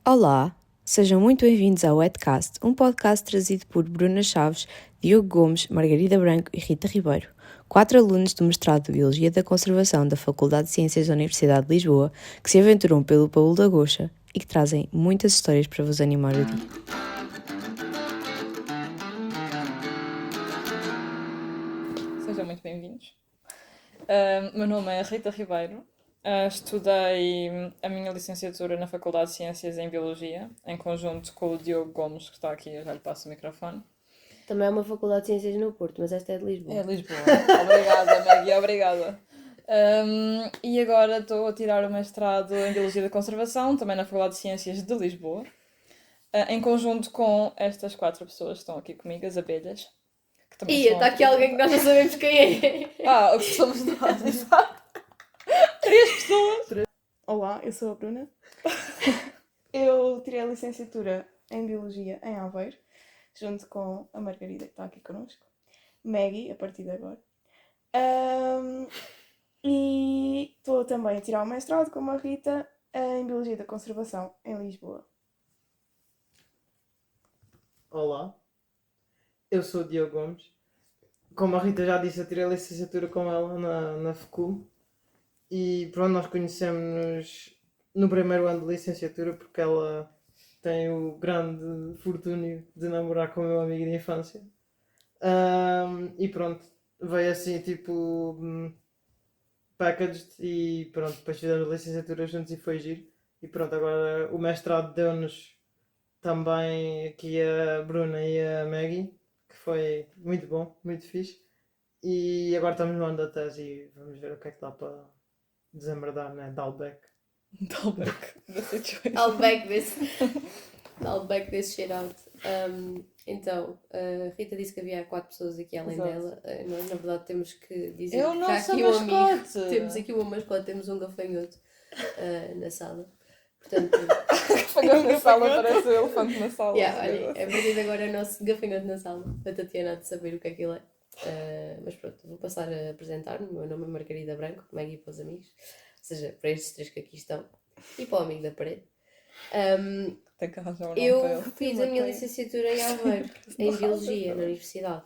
Olá, sejam muito bem-vindos ao Wetcast, um podcast trazido por Bruna Chaves, Diogo Gomes, Margarida Branco e Rita Ribeiro, 4 alunos do mestrado de Biologia da Conservação da Faculdade de Ciências da Universidade de Lisboa, que se aventuram pelo Paul da Goxa e que trazem muitas histórias para vos animar o dia. Sejam muito bem-vindos. Meu nome é Rita Ribeiro. Estudei a minha licenciatura na Faculdade de Ciências em Biologia, em conjunto com o Diogo Gomes, que está aqui, eu já lhe passo o microfone. Também é uma Faculdade de Ciências no Porto, mas esta é de Lisboa. É Lisboa. Obrigada, Maggie, obrigada. E agora estou a tirar o mestrado em Biologia da Conservação, também na Faculdade de Ciências de Lisboa, em conjunto com estas 4 pessoas que estão aqui comigo, as abelhas. E está aqui alguém que nós não sabemos quem é. O que somos nós, exato. 3 pessoas. Olá, eu sou a Bruna. Eu tirei a licenciatura em Biologia em Aveiro, junto com a Margarida, que está aqui connosco. Maggie, a partir de agora. E estou também a tirar o mestrado, como a Rita, em Biologia da Conservação, em Lisboa. Olá, eu sou o Diogo Gomes. Como a Rita já disse, eu tirei a licenciatura com ela na FECUM. E pronto, nós conhecemos-nos no primeiro ano de licenciatura porque ela tem o grande fortúnio de namorar com o meu amigo de infância. E pronto, veio assim tipo packaged e pronto, depois fizemos a licenciatura juntos e foi giro. E pronto, agora o mestrado deu-nos também aqui a Bruna e a Maggie, que foi muito bom, muito fixe. E agora estamos no ano da tese e vamos ver o que é que dá para desembardar, né? Dalbeck. Dalbeck, the situation. I'll back this shit out. Então, a Rita disse que havia 4 pessoas aqui além Exato. dela. Nós, na verdade, temos que dizer Eu que não está sou aqui um amigo. mascote. Temos aqui uma mascote, temos um gafanhoto na sala. Portanto, Gafanhoto na sala, parece o elefante na sala. olha, a partir de agora é o nosso gafanhoto na sala. A Tatiana há de saber o que é que ele é. Mas pronto, vou passar a apresentar-me. O meu nome é Margarida Branco, Maggie para os amigos. Ou seja, para estes 3 que aqui estão. E para o amigo da parede. Tem que arranjar um nome para Eu ele. fiz a minha licenciatura em Aveiro, em Biologia, na Universidade.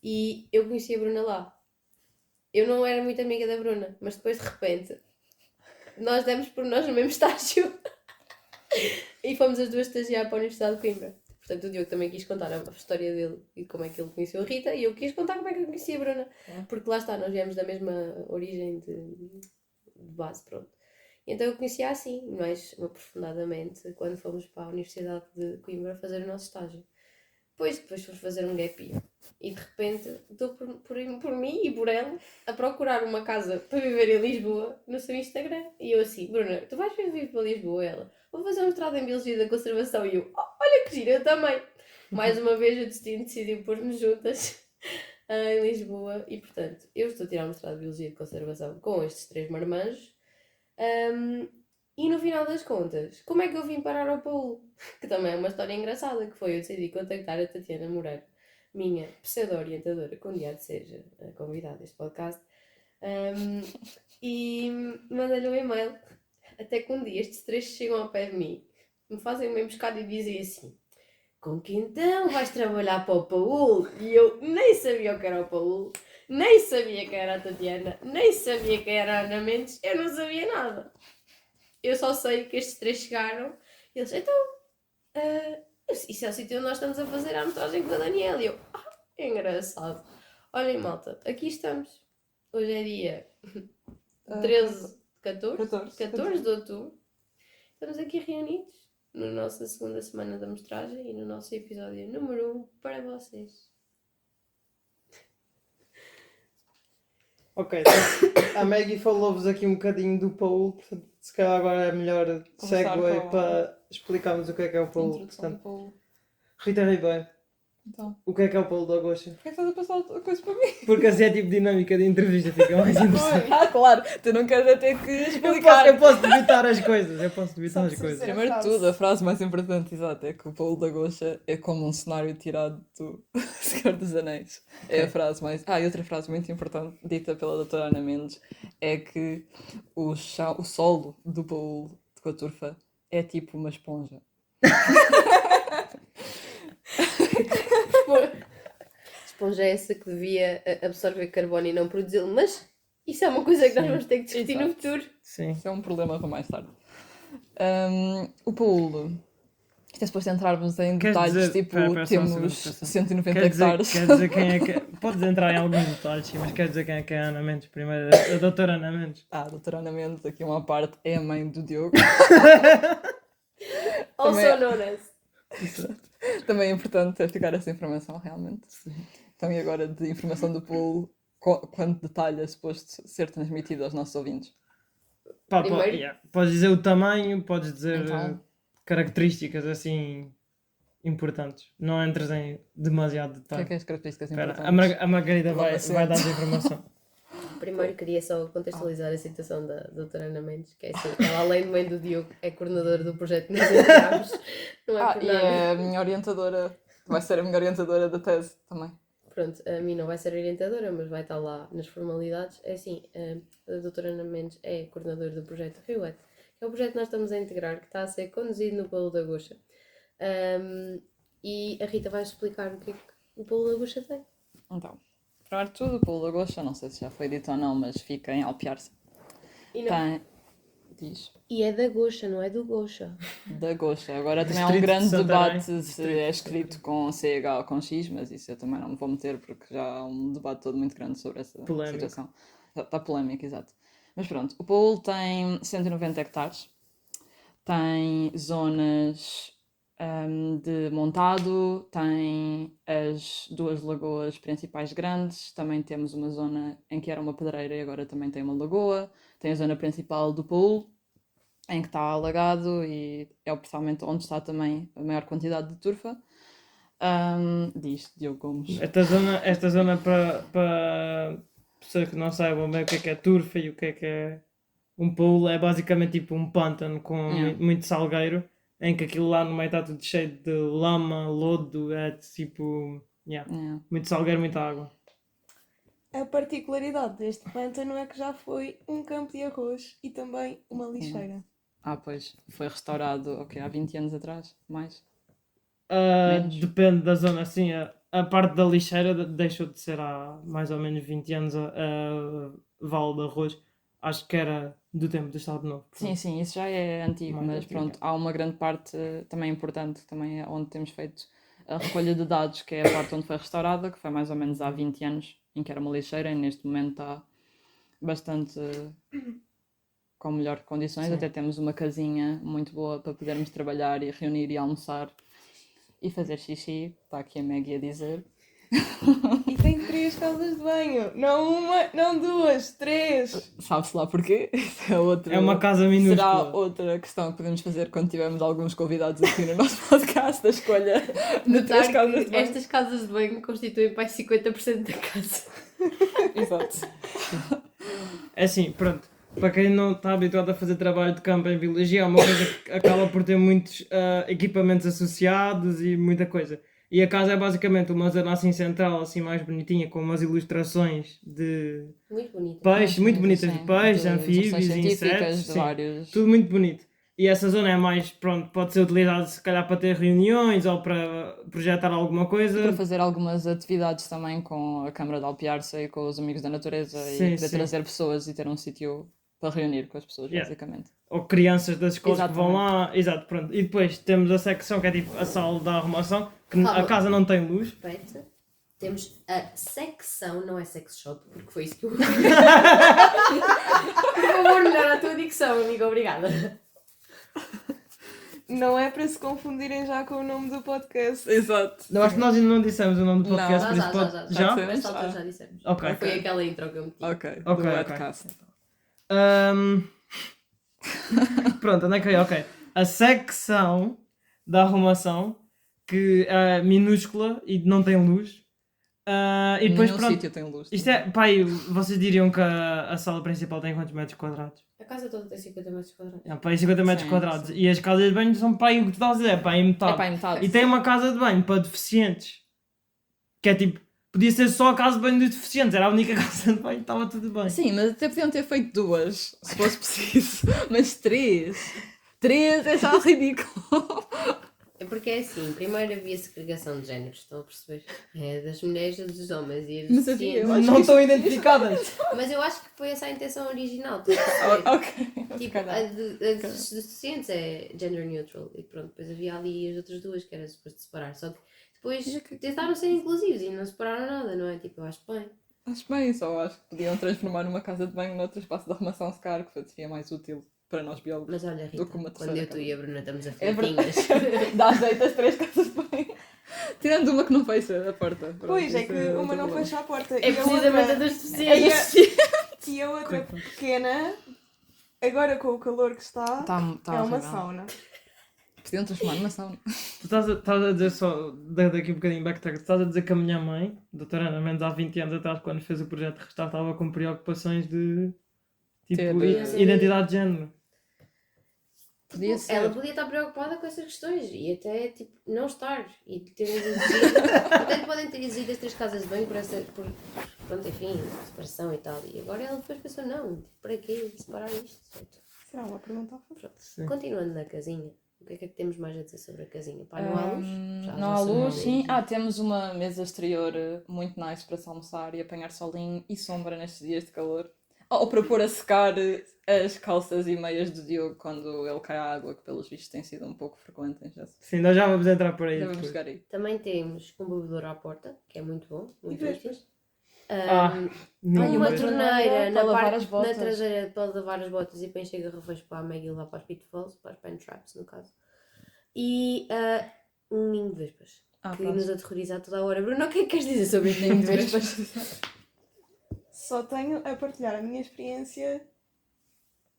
E eu conheci a Bruna lá. Eu não era muito amiga da Bruna, mas depois de repente nós demos por nós no mesmo estágio. E fomos as duas estagiar para a Universidade de Coimbra. Portanto, o Diogo também quis contar a história dele e como é que ele conheceu a Rita, e eu quis contar como é que eu conheci a Bruna. Porque lá está, nós viemos da mesma origem de base, pronto. Então eu conhecia assim, mais aprofundadamente, quando fomos para a Universidade de Coimbra fazer o nosso estágio. Depois fomos fazer um gap year. E de repente estou por mim e por ela a procurar uma casa para viver em Lisboa no seu Instagram. E eu assim, Bruna, tu vais viver para Lisboa? Ela, vou fazer um mestrado em Biologia da Conservação. E eu, olha que giro, eu também. Mais uma vez o destino decidiu pôr-nos juntas em Lisboa. E portanto, eu estou a tirar o mestrado de Biologia de Conservação com estes 3 marmanjos. E no final das contas, como é que eu vim parar ao Paulo? Que também é uma história engraçada, que foi eu decidi contactar a Tatiana Moreira, minha pseudo-orientadora, com dia de seja a convidada deste podcast, e mandei-lhe um e-mail, até que um dia estes 3 chegam ao pé de mim, me fazem uma emboscada e dizem assim: com que então vais trabalhar para o Paulo? E eu nem sabia o que era o Paulo, nem sabia quem era a Tatiana, nem sabia quem era a Ana Mendes, eu não sabia nada. Eu só sei que estes 3 chegaram e eles, então, isso é o sítio onde nós estamos a fazer a amostragem com a Daniela. E eu, é engraçado. Olhem, malta, aqui estamos. Hoje é dia 14 de outubro. Estamos aqui reunidos na nossa segunda semana da amostragem e no nosso episódio número 1 para vocês. Ok, então, a Maggie falou-vos aqui um bocadinho do Paulo, portanto, se calhar agora é melhor Começar segue com para explicarmos o que é o Paulo. Introdução do Portanto, Paulo. Rita Ribeiro, Então, o que é o Paulo da Goxa? por que estás a passar outra coisa para mim? Porque assim é tipo dinâmica de entrevista, fica mais interessante. Claro, tu não queres é ter que explicar. Eu posso debitar as coisas, Primeiro de tudo, a frase mais importante, exato, é que o Paulo da Goxa é como um cenário tirado do Senhor dos Anéis. É a frase mais... e outra frase muito importante, dita pela doutora Ana Mendes, é que o solo do Paulo de Coturfa é tipo uma esponja. Esponja é essa que devia absorver carbono e não produzi-lo, mas isso é uma coisa que nós Sim. vamos ter que discutir no Exato. futuro. Sim. Isso é um problema para mais tarde. O pool. Isto é suposto entrarmos em Queres detalhes, dizer- tipo, Pera só um segundo, temos pera só. 190 Quer dizer, hectares. quer dizer quem é que... Podes entrar em alguns detalhes, sim, mas quer dizer quem é que é a Ana Mendes primeiro? A doutora Ana Mendes. Ah, doutora Ana Mendes, aqui uma parte, é a mãe do Diogo. Also Também- known as. Também é importante ficar essa informação, realmente. Então, e agora de informação do pool, quanto detalhe é suposto ser transmitido aos nossos ouvintes? Pá, Primeiro- yeah. Podes dizer o tamanho, podes dizer Então. características assim importantes. Não entres em demasiado O que detalhe. é as características Espera, importantes? a Margarida vai Lamacento. dar a informação. Primeiro queria só contextualizar a situação da doutora Ana Mendes, que é assim, ela além de mãe do Diogo, é coordenadora do projeto que nós entramos. Não é por E nada. é a minha orientadora, vai ser a minha orientadora da tese também. Pronto, a mim não vai ser orientadora, mas vai estar lá nas formalidades. É assim, a doutora Ana Mendes é coordenadora do projeto Riuete, que é o projeto que nós estamos a integrar, que está a ser conduzido no Polo da Goxa. E a Rita vai explicar o que é que o Polo da Goxa tem. Então, primeiro de tudo, o pool da Goxa, não sei se já foi dito ou não, mas fica em Alpiarce. E, não- Tem... Diz. e é da Goxa, não é do Goxa. Da Goxa. Agora também há um Distrito de grande Santarém. debate se Distrito é de escrito com CH ou com X, mas isso eu também não me vou meter porque já há um debate todo muito grande sobre essa Polémico. situação. Está polémico, exato. Mas pronto, o pool tem 190 hectares, tem zonas de montado, tem as duas lagoas principais grandes, também temos uma zona em que era uma pedreira e agora também tem uma lagoa, tem a zona principal do pool, em que está alagado e é principalmente onde está também a maior quantidade de turfa. Diz Diogo Gomes. Esta zona para pessoas que não saibam bem o que é turfa e o que é um pool, é basicamente tipo um pântano com Yeah. muito salgueiro, em que aquilo lá no meio está tudo cheio de lama, lodo, é tipo... Yeah. Yeah. Muito salgueiro, muita água. A particularidade deste pântano é que já foi um campo de arroz e também uma lixeira. Ah, pois, foi restaurado, há 20 anos atrás, mais. Menos. Depende da zona, assim, a parte da lixeira deixou de ser há mais ou menos 20 anos a Vale de Arroz. Acho que era do tempo do Estado Novo. Sim, isso já é antigo, Mais mas antigo, pronto, há uma grande parte também importante, que também é onde temos feito a recolha de dados, que é a parte onde foi restaurada, que foi mais ou menos há 20 anos, em que era uma lixeira, e neste momento está bastante com melhores condições, Sim. até temos uma casinha muito boa para podermos trabalhar e reunir e almoçar e fazer xixi, está aqui a Maggie a dizer. E tem 3 casas de banho. Não uma, não 2, 3. Sabe-se lá porquê? Isso é outra... É uma casa Será minúscula. outra questão que podemos fazer quando tivermos alguns convidados aqui no nosso podcast da escolha de Notar 3 casas que de banho. estas casas de banho constituem mais 50% da casa. Exato. É assim, pronto. Para quem não está habituado a fazer trabalho de campo em biologia, é uma coisa que acaba por ter muitos equipamentos associados e muita coisa. E a casa é basicamente uma zona assim central, assim mais bonitinha, com umas ilustrações de Muito bonita. peixes, muito bonitas de Sim, peixes, de anfíbios, ilustrações científicas, insetos, de sim. vários... Tudo muito bonito. E essa zona é mais, pronto, pode ser utilizada se calhar para ter reuniões ou para projetar alguma coisa. Para fazer algumas atividades também com a Câmara de Alpiarce e com os Amigos da Natureza Sim, e poder sim. trazer pessoas e ter um sítio para reunir com as pessoas, Yeah. basicamente. Ou crianças das escolas que vão Exatamente. lá. Exato, pronto. E depois temos a secção que é tipo a sala da arrumação, que Calma. a casa não tem luz. Repete. Temos a secção, não é sex shop, porque foi isso que eu. Por favor, melhor a tua dicção, amiga, obrigada. Não é para se confundirem já com o nome do podcast. Exato. Não, acho que nós ainda não dissemos o nome do Não. podcast, por isso pode... Já? Já? Nesta altura já dissemos. Ok, Foi ok. aquela intro que eu meti. Ok, Ok, do ok. podcast. Pronto, onde é que é? Ok. A secção da arrumação, que é minúscula e não tem luz. E depois, Nenhum pronto. sítio tem luz. Isto é, pai, vocês diriam que a sala principal tem quantos metros quadrados? A casa toda tem 50 metros quadrados. É, pai, 50 metros Sim, quadrados. sim. E as casas de banho são, pai, o que tu estás a dizer, é, pai, metade. É para metade. E tem uma casa de banho para deficientes. Que é tipo, podia ser só a casa de banho dos deficientes, era a única casa de banho, estava tudo bem. Sim, mas até podiam ter feito 2, se fosse preciso. Mas 3 é já ridículo. Porque é assim, primeiro havia segregação de géneros, estão a perceber? É das mulheres e dos homens e as Mas havia, eu deficientes. acho Não estão identificadas! Mas eu acho que foi essa a intenção original, estão a perceber? Ok. Tipo, a dos deficientes é gender neutral e pronto, depois havia ali as outras duas que era suposto separar, só que depois tentaram ser inclusivos e não separaram nada, não é? Tipo, eu acho bem. Acho bem, só acho que podiam transformar uma casa de banho noutro espaço de arrumação se calhar, que seria mais útil para nós biólogos. Mas olha, Rita, Do que uma quando terceira eu, tu e a casa. Bruna estamos É aflitinhas, Dá jeito as 3 casas de banho. Tirando uma que não fecha a porta. Pronto, Pois, é isso que outro uma não problema. fecha a porta. é e a precisamente a outra, dos deficientes. e a outra pequena, agora com o calor que está, Tá é uma horrível. sauna. Podiam transformar numa sauna. Tu estás a dizer só, daqui um bocadinho backtrack, tu estás a dizer que a minha mãe, doutora Ana Mendes, há 20 anos atrás, quando fez o projeto de Restart, estava com preocupações de tipo, Ter, identidade de género. Podia ser. Ela podia estar preocupada com essas questões e até tipo, não estar e ter exigido. Até podem ter exigido as 3 casas de banho por pronto, enfim, separação e tal. E agora ela depois pensou: não, tipo, para quê separar isto? Será uma pergunta a fazer? Pronto. Sim. Continuando na casinha, o que é que temos mais a dizer sobre a casinha? Pá, não há luz? Já Não há sabemos luz, sim. disso. Temos uma mesa exterior muito nice para se almoçar e apanhar solinho e sombra nestes dias de calor. Ou para pôr a secar as calças e meias do Diogo quando ele cai à água, que pelos vistos tem sido um pouco frequente em Jéssica. Sim, nós já vamos entrar por aí. Já vamos depois. chegar aí. Também temos um bebedouro à porta, que é muito bom, muito útil. vespas? Ninguém Uma vê. torneira para na, lavar parte, as botas. na traseira para lavar as botas e para encher garrafões para a Maggie levar para as pitfalls, para as pen traps no caso. E um ninho de vespas, que pronto. nos aterroriza a toda a hora. Bruno, o que é que queres dizer sobre este ninho de vespas? Só tenho a partilhar a minha experiência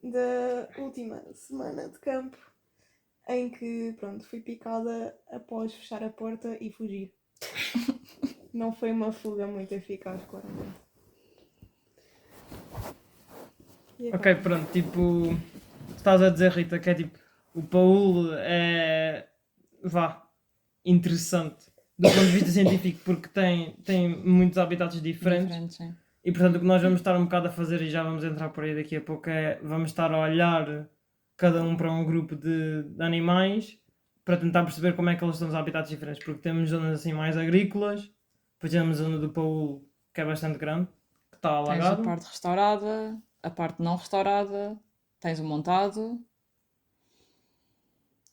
da última semana de campo, em que, pronto, fui picada após fechar a porta e fugir. Não foi uma fuga muito eficaz, claramente. E Ok, pronto, tipo, estás a dizer, Rita, que é tipo, o Paulo é, interessante do ponto de vista científico porque tem muitos habitats diferentes. Sim. E portanto o que nós vamos estar um bocado a fazer, e já vamos entrar por aí daqui a pouco, é vamos estar a olhar cada um para um grupo de animais para tentar perceber como é que eles estão nos habitats diferentes, porque temos zonas assim mais agrícolas, depois temos a zona do Paulo que é bastante grande, que está Tens a alagado. parte restaurada, a parte não restaurada, tens o montado,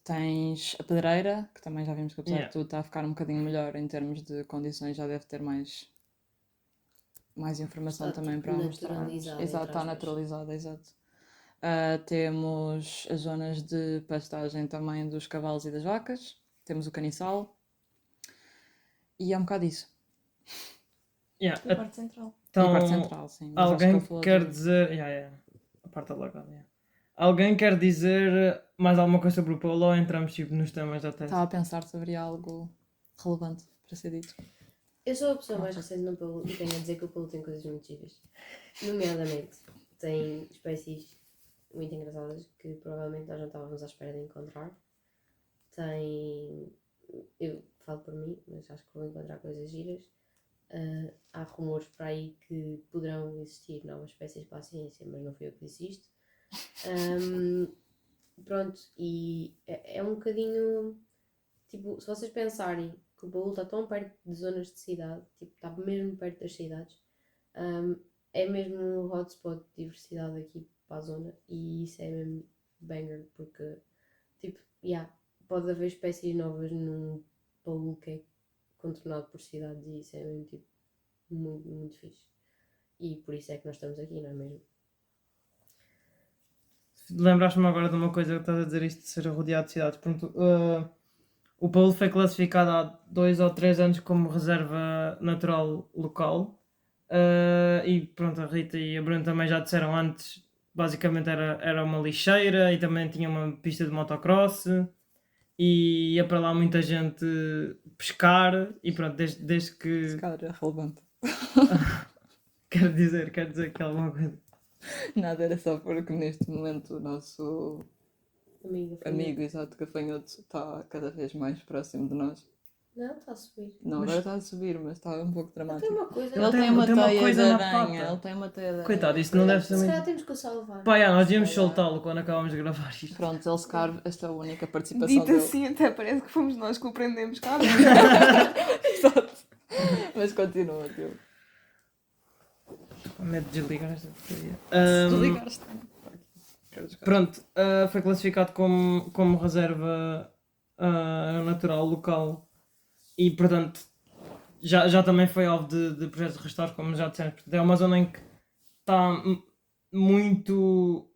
tens a pedreira, que também já vimos que apesar de tudo está a ficar um bocadinho melhor em termos de condições, já deve ter mais informação Está também para mostrar. naturalizada, Exato, entre está aspas. naturalizada, exato. Temos as zonas de pastagem também dos cavalos e das vacas, temos o caniçal e é um bocado isso. E a parte central. Então, E a parte central, sim. Mas alguém acho que ele quer falou dizer. A parte alagada. Alguém quer dizer mais alguma coisa sobre o Paulo ou entramos tipo, nos temas da tese? Estava a pensar sobre algo relevante para ser dito. Eu sou a pessoa mais recente no Paulo e tenho a dizer que o Paulo tem coisas muito giras. Nomeadamente, tem espécies muito engraçadas que provavelmente nós não estávamos à espera de encontrar. Eu falo por mim, mas acho que vou encontrar coisas giras. Há rumores para aí que poderão existir novas espécies para a ciência, mas não foi eu que disse isto. Pronto, e é um bocadinho, tipo, se vocês pensarem que o Baú está tão perto de zonas de cidade, tipo, está mesmo perto das cidades, é mesmo um hotspot de diversidade aqui para a zona e isso é mesmo banger, porque, tipo, pode haver espécies novas num Baú que é contornado por cidades e isso é mesmo, tipo, muito, muito fixe. E por isso é que nós estamos aqui, não é mesmo? Lembraste-me agora de uma coisa que estás a dizer, isto de ser rodeado de cidades. Pronto, o Paulo foi classificado há 2 ou 3 anos como reserva natural local. E pronto, a Rita e a Bruna também já disseram antes, basicamente era uma lixeira e também tinha uma pista de motocross e ia para lá muita gente pescar e pronto, desde que... Se calhar é relevante. Quer dizer que alguma coisa... Nada, era só porque neste momento o nosso Amigo, amigo, exato, gafanhoto, está cada vez mais próximo de nós. Não, está a subir. Não, Mas- agora está a subir, mas está um pouco Tem dramático. uma coisa. Ele tem uma uma teia coisa de na aranha. pata. Ele tem uma teia de aranha. Coitado, isso não deve ser Se muito... calhar temos que o salvar. Pá, nós devíamos Se calhar. soltá-lo quando acabamos de gravar isto. Pronto, ele se calhar, esta é a única participação Dito dele. assim, até parece que fomos nós que o prendemos cá. Exato. Mas continua, tio. Medo de desligar esta porcaria. Se desligaste. Pronto, foi classificado como reserva natural local e, portanto, já também foi alvo de projetos de restauro, como já dissemos. Portanto, é uma zona em que está muito...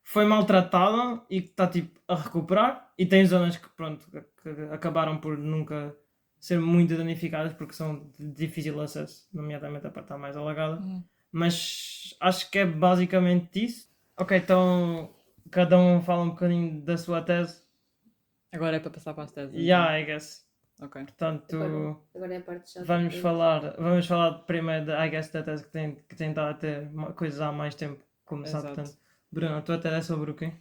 foi maltratada e que está tipo a recuperar, e tem zonas que, pronto, que acabaram por nunca ser muito danificadas porque são de difícil acesso, nomeadamente a parte está mais alagada. Mas acho que é basicamente isso. Ok, então cada um fala um bocadinho da sua tese. Agora é para passar para as teses. Yeah, I guess. Então. Ok. Portanto, Agora é a parte chata. vamos falar primeiro, I guess, da tese que tem estado a ter coisas há mais tempo começar. Exato. Portanto, Bruno, a tua tese é sobre o quê?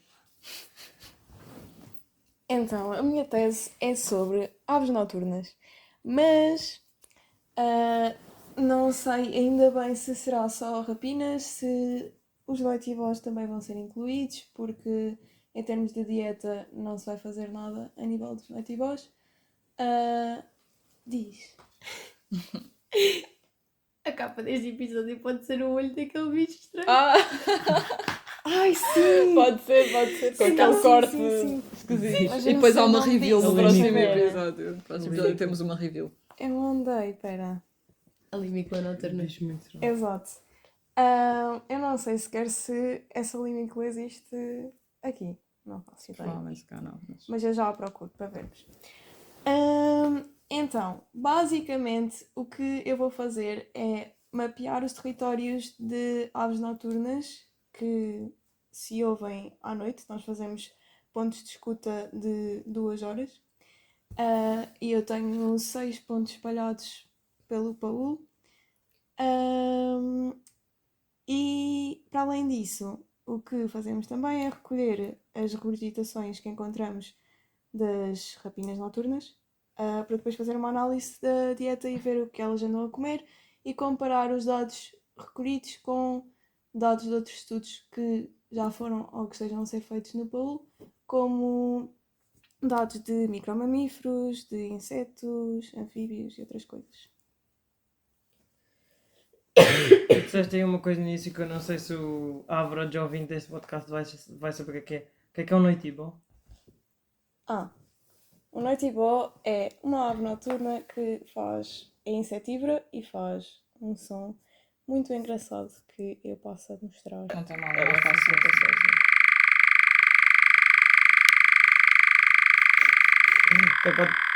Então, a minha tese é sobre aves noturnas, mas não sei ainda bem se será só rapinas, se os leitivós também vão ser incluídos, porque em termos de dieta não se vai fazer nada a nível dos leitivós. Diz. A capa deste episódio pode ser o olho daquele bicho estranho. Ah! Ai, sim! Pode ser, com Sim, aquele sim, corte sim. esquisito. Mas E eu depois não há sei uma o nome review disso. no próximo Limícola. episódio. No próximo episódio temos uma review. Eu mandei, pera. A limícola noturna. Bicho muito estranho. Exato. Eu não sei sequer se essa limícola existe aqui. Não faço ideia. Provavelmente se calhar não. Mas eu já a procuro para vermos. Então, basicamente, o que eu vou fazer é mapear os territórios de aves noturnas que se ouvem à noite. Nós fazemos pontos de escuta de 2 horas. E eu tenho 6 pontos espalhados pelo Paul. E, para além disso, o que fazemos também é recolher as regurgitações que encontramos das rapinas noturnas, para depois fazer uma análise da dieta e ver o que elas andam a comer e comparar os dados recolhidos com dados de outros estudos que já foram ou que estejam a ser feitos no Paul, como dados de micromamíferos, de insetos, anfíbios e outras coisas. Disseste aí uma coisa no início que eu não sei se o average ouvinte deste podcast vai saber o que é. O que é um noitibó? O noitibó é uma ave noturna que é insetívora e faz um som muito engraçado que eu posso mostrar. Não tem mal, é mais fácil de fazer.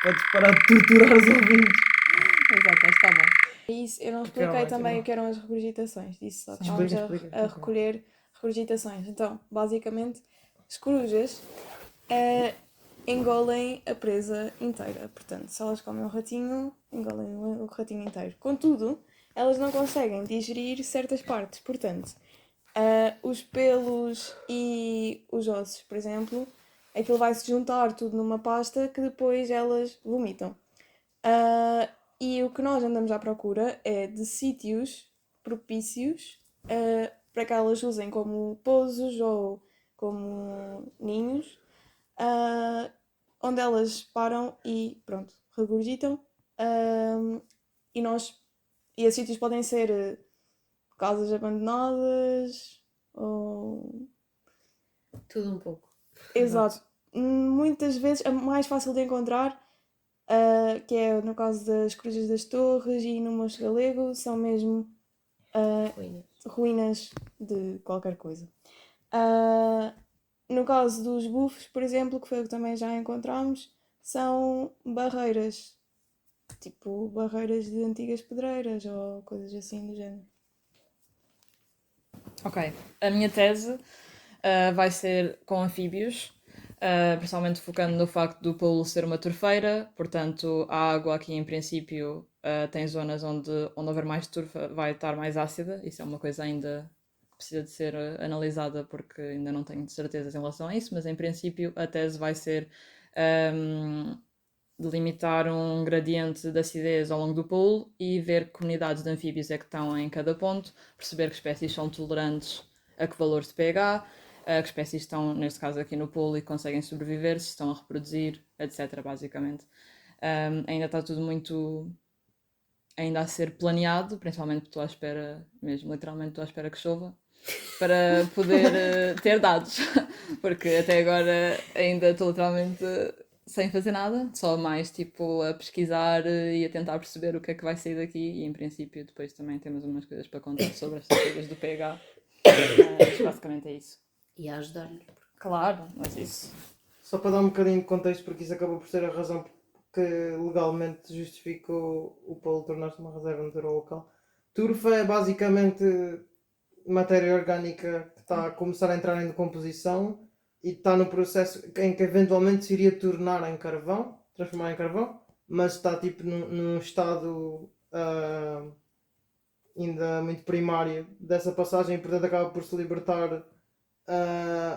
Podes parar de torturar os ouvintes. Exato, está bom. Isso, eu não Ok, expliquei ótimo. também o que eram as regurgitações, disse só que Sim. estávamos Explica. a recolher regurgitações. Então, basicamente, as corujas engolem a presa inteira. Portanto, se elas comem um ratinho, engolem o ratinho inteiro. Contudo, elas não conseguem digerir certas partes. Portanto, os pelos e os ossos, por exemplo, aquilo vai se juntar tudo numa pasta que depois elas vomitam. E o que nós andamos à procura é de sítios propícios para que elas usem como pousos ou como ninhos, onde elas param e pronto, regurgitam. E esses sítios podem ser casas abandonadas ou... Tudo um pouco. Exato. Muitas vezes é mais fácil de encontrar, que é no caso das Corujas das Torres e no Mocho Galego, são mesmo Ruínas. ruínas de qualquer coisa. No caso dos bufos, por exemplo, que foi o que também já encontramos, são barreiras, tipo barreiras de antigas pedreiras ou coisas assim do género. Ok, a minha tese vai ser com anfíbios, principalmente focando no facto do Paulo ser uma turfeira, portanto a água aqui em princípio tem zonas onde houver mais turfa vai estar mais ácida, isso é uma coisa ainda que precisa de ser analisada porque ainda não tenho certezas em relação a isso, mas em princípio a tese vai ser delimitar um gradiente de acidez ao longo do pool e ver que comunidades de anfíbios é que estão em cada ponto, perceber que espécies são tolerantes a que valores de pH, que espécies estão, neste caso aqui no pool, e conseguem sobreviver, se estão a reproduzir, etc. Basicamente. Ainda está tudo muito ainda a ser planeado, principalmente porque estou à espera, mesmo literalmente estou à espera que chova, para poder ter dados, porque até agora ainda estou literalmente sem fazer nada, só mais tipo a pesquisar e a tentar perceber o que é que vai sair daqui, e em princípio depois também temos umas coisas para contar sobre estas coisas do pH, mas basicamente é isso. E a ajudar-lhe. Claro, mas isso. Só para dar um bocadinho de contexto, porque isso acabou por ser a razão que legalmente justifica o polo tornar-se uma reserva natural local. Turfa é basicamente matéria orgânica que está a começar a entrar em decomposição e está no processo em que eventualmente se iria tornar em carvão, transformar em carvão, mas está tipo num estado ainda muito primário dessa passagem e portanto acaba por se libertar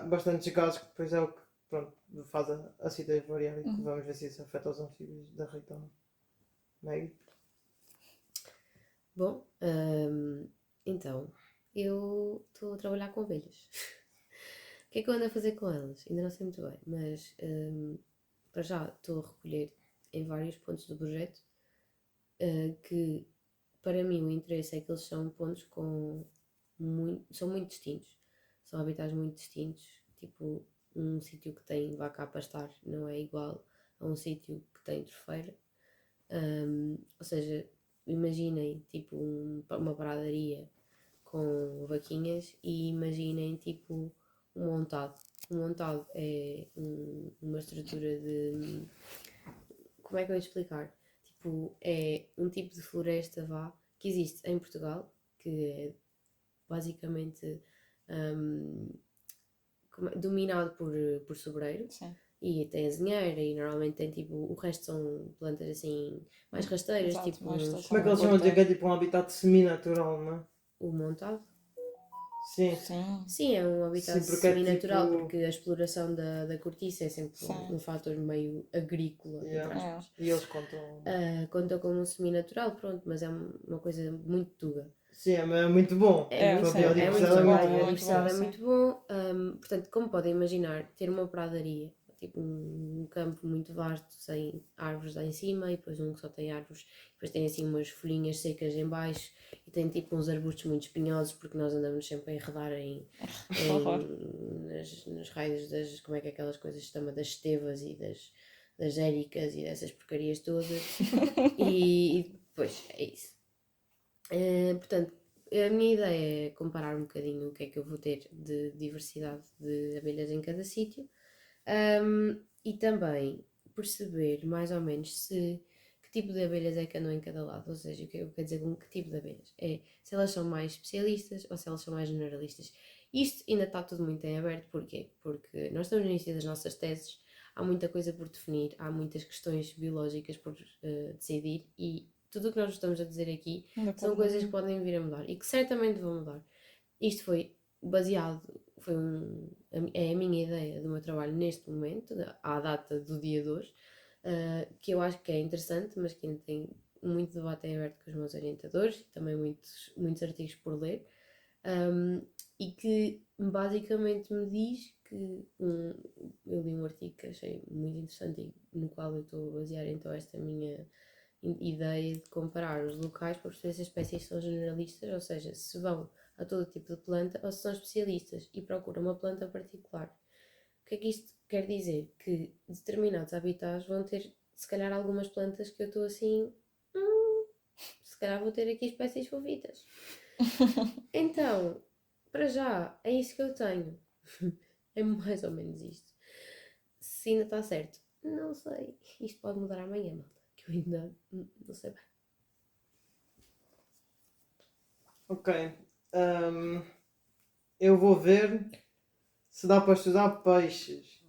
bastantes gases, que depois é o que pronto, faz a acidez variar e que vamos ver se isso afeta os anfíbios da Rita ou não. Maggie? Bom, então, eu estou a trabalhar com ovelhas. O que é que eu ando a fazer com elas? Ainda não sei muito bem, mas para já estou a recolher em vários pontos do projeto que para mim o interesse é que eles são pontos são muito distintos, são habitats muito distintos, tipo um sítio que tem vaca a pastar não é igual a um sítio que tem trofeira, ou seja, imaginem tipo uma pradaria com vaquinhas e imaginem tipo um montado. Um montado é uma estrutura de... Como é que eu ia explicar? Tipo, é um tipo de floresta, que existe em Portugal, que é basicamente dominado por sobreiro. Sim. E tem azinheira e normalmente tem tipo, o resto são plantas assim mais rasteiras, Exato, tipo mais uns... estação. Como é que eles chamam de dizer que é tipo um habitat semi-natural, não é? O montado. Sim. Sim. Sim, é um habitat Sim, porque é semi-natural, tipo- porque a exploração da cortiça é sempre Sim. um fator meio agrícola, entre Yeah. aspas. E eles contam. Conta como um semi-natural, pronto, mas é uma coisa muito tuga. Sim, é muito bom. É, muito A sim, bom, biodiversidade é muito bom, a muito boa. biodiversidade é sim. muito bom. Portanto, como podem imaginar, ter uma pradaria, tipo um campo muito vasto, sem árvores lá em cima, e depois um que só tem árvores, depois tem assim umas folhinhas secas em baixo, e tem tipo uns arbustos muito espinhosos, porque nós andamos sempre a enredar nas raios das, como é que aquelas coisas se chama, das estevas e das éricas e dessas porcarias todas. e depois é isso. Portanto, a minha ideia é comparar um bocadinho o que é que eu vou ter de diversidade de abelhas em cada sítio, e também perceber mais ou menos que tipo de abelhas é que andam em cada lado, ou seja, o que eu quero dizer com que tipo de abelhas é se elas são mais especialistas ou se elas são mais generalistas. Isto ainda está tudo muito em aberto, porquê? Porque nós estamos no início das nossas teses, há muita coisa por definir, há muitas questões biológicas por decidir e tudo o que nós estamos a dizer aqui são coisas que podem vir a mudar e que certamente vão mudar. Isto foi baseado, é a minha ideia do meu trabalho neste momento, à data do dia de hoje, que eu acho que é interessante, mas que ainda tem muito debate em aberto com os meus orientadores, também muitos artigos por ler, e que basicamente me diz que eu li um artigo que achei muito interessante e no qual eu estou a basear então esta minha ideia de comparar os locais para perceber se as espécies são generalistas, ou seja, se vão a todo tipo de planta ou se são especialistas e procuram uma planta particular. O que é que isto quer dizer? Que determinados habitats vão ter, se calhar, algumas plantas que eu estou assim, se calhar vou ter aqui espécies fofitas. Então, para já, é isso que eu tenho. É mais ou menos isto. Se ainda está certo, não sei. Isto pode mudar amanhã, malta. Que eu ainda não sei bem. Ok. Eu vou ver se dá para estudar peixes.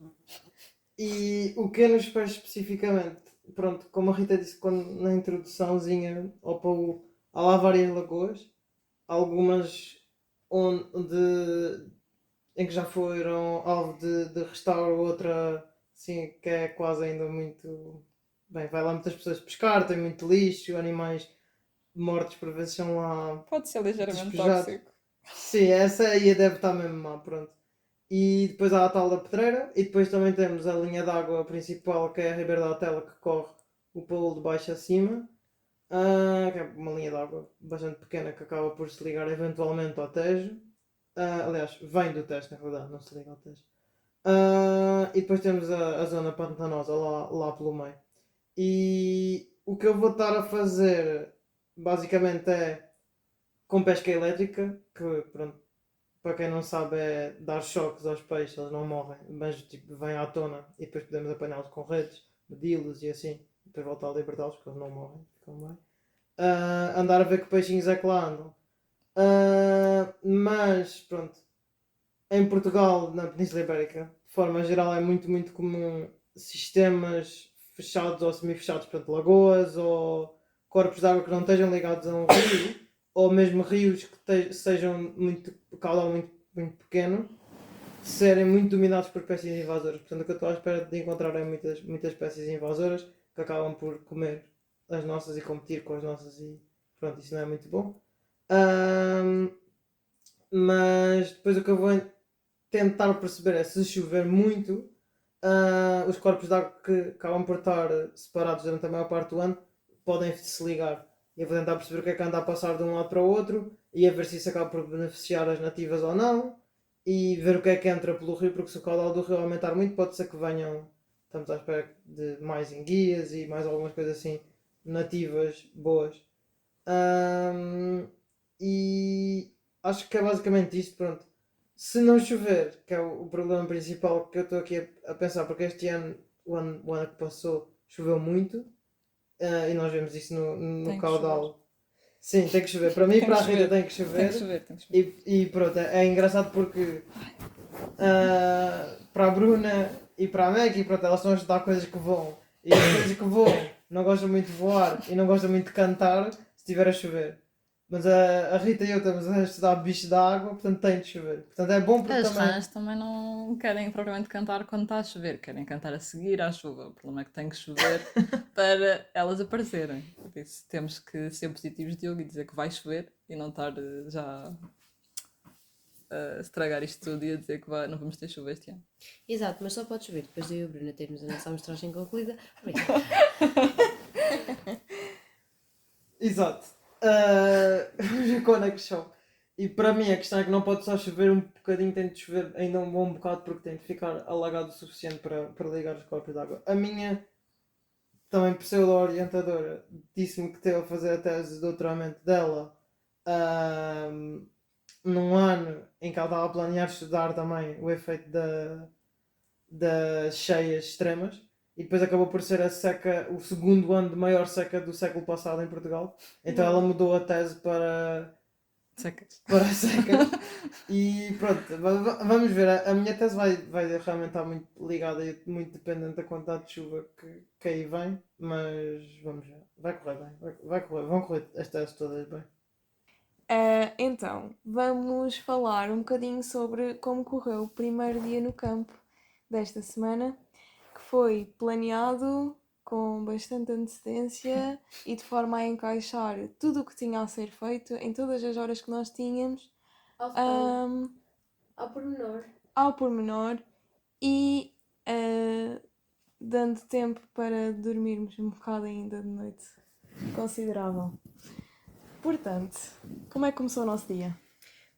E o que é nos peixes especificamente? Pronto, como a Rita disse na introduçãozinha ao Paulo, há lá várias lagoas, algumas em que já foram alvo de restauro, outra sim, que é quase ainda muito bem, vai lá muitas pessoas pescar, tem muito lixo, animais mortos por vezes são lá. Pode ser ligeiramente Despejado. tóxico. Sim, essa aí deve estar mesmo má, pronto. E depois há a tal da Pedreira, e depois também temos a linha de água principal, que é a Ribeira da Tela, que corre o Paulo de baixo a cima, que é uma linha de água bastante pequena que acaba por se ligar eventualmente ao Tejo. Aliás, vem do Tejo, na verdade, não se liga ao Tejo. E depois temos a zona pantanosa lá pelo meio. E o que eu vou estar a fazer basicamente é com pesca elétrica, que pronto, para quem não sabe é dar choques aos peixes, eles não morrem, mas tipo, vêm à tona e depois podemos apanhá-los com redes, medi-los e assim, depois voltar a libertá-los porque eles não morrem, ficam bem. Andar a ver que peixinhos é que lá andam. Mas pronto, em Portugal, na Península Ibérica, de forma geral, é muito, muito comum sistemas fechados ou semi-fechados, portanto, lagoas ou corpos de água que não estejam ligados a um rio, ou mesmo rios que sejam muito caudal muito, muito pequeno, serem muito dominados por espécies invasoras. Portanto, o que eu estou à espera de encontrar é muitas, muitas espécies invasoras que acabam por comer as nossas e competir com as nossas e pronto, isso não é muito bom. Mas depois o que eu vou tentar perceber é se chover muito, os corpos de água que acabam por estar separados durante a maior parte do ano podem se ligar. E eu vou tentar perceber o que é que anda a passar de um lado para o outro e a ver se isso acaba por beneficiar as nativas ou não. E ver o que é que entra pelo rio, porque se o caudal do rio aumentar muito, pode ser que venham. Estamos à espera de mais enguias e mais algumas coisas assim nativas boas. E acho que é basicamente isto. Pronto. Se não chover, que é o problema principal que eu estou aqui a pensar, porque este ano, o ano que passou, choveu muito, e nós vemos isso no Tem que caudal. Sim, tem que chover. Para mim e Tem para que a Rita chover. tem que chover. Tem que chover, tem que chover. E pronto, é engraçado porque para a Bruna e para a Meg, e pronto, elas estão a estudar coisas que voam. E as coisas que voam não gostam muito de voar e não gostam muito de cantar se estiver a chover. Mas a Rita e eu estamos a estudar bichos da água, portanto tem de chover. Portanto é bom porque As também. rãs também não querem propriamente cantar quando está a chover, querem cantar a seguir à chuva. O problema é que tem que chover para elas aparecerem. Por isso temos que ser positivos, Diogo, e dizer que vai chover e não estar já a estragar isto tudo e a dizer que não vamos ter chuva este ano. Exato, mas só pode chover depois de eu e a Bruna termos a nossa amostragem concluída. Exato. Vamos ver quando é que chove. E para mim a questão é que não pode só chover um bocadinho, tem de chover ainda um bom bocado porque tem de ficar alagado o suficiente para ligar os corpos de água. A minha também pseudo-orientadora disse-me que teve a fazer a tese de doutoramento dela num ano em que ela estava a planear estudar também o efeito das cheias extremas e depois acabou por ser a seca, o segundo ano de maior seca do século passado em Portugal. Então ela mudou a tese para Secas. secas e pronto, vamos ver. A minha tese vai realmente estar muito ligada e muito dependente da quantidade de chuva que aí vem, mas vamos ver. Vai correr bem, vai correr, vão correr as teses todas bem. Então, vamos falar um bocadinho sobre como correu o primeiro dia no campo desta semana, que foi planeado com bastante antecedência e de forma a encaixar tudo o que tinha a ser feito em todas as horas que nós tínhamos, Ao pormenor. ao pormenor e dando tempo para dormirmos um bocado ainda de noite considerável. Portanto, como é que começou o nosso dia?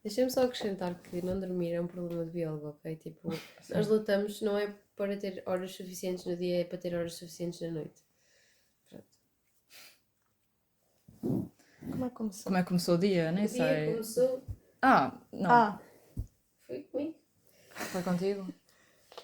Deixa-me só acrescentar que não dormir é um problema de biólogo, ok? Tipo, nós lutamos não é para ter horas suficientes no dia, é para ter horas suficientes na noite. Pronto. Como é que começou? Como é que começou o dia? Nem O dia sei. começou... Não. Foi comigo. Foi contigo?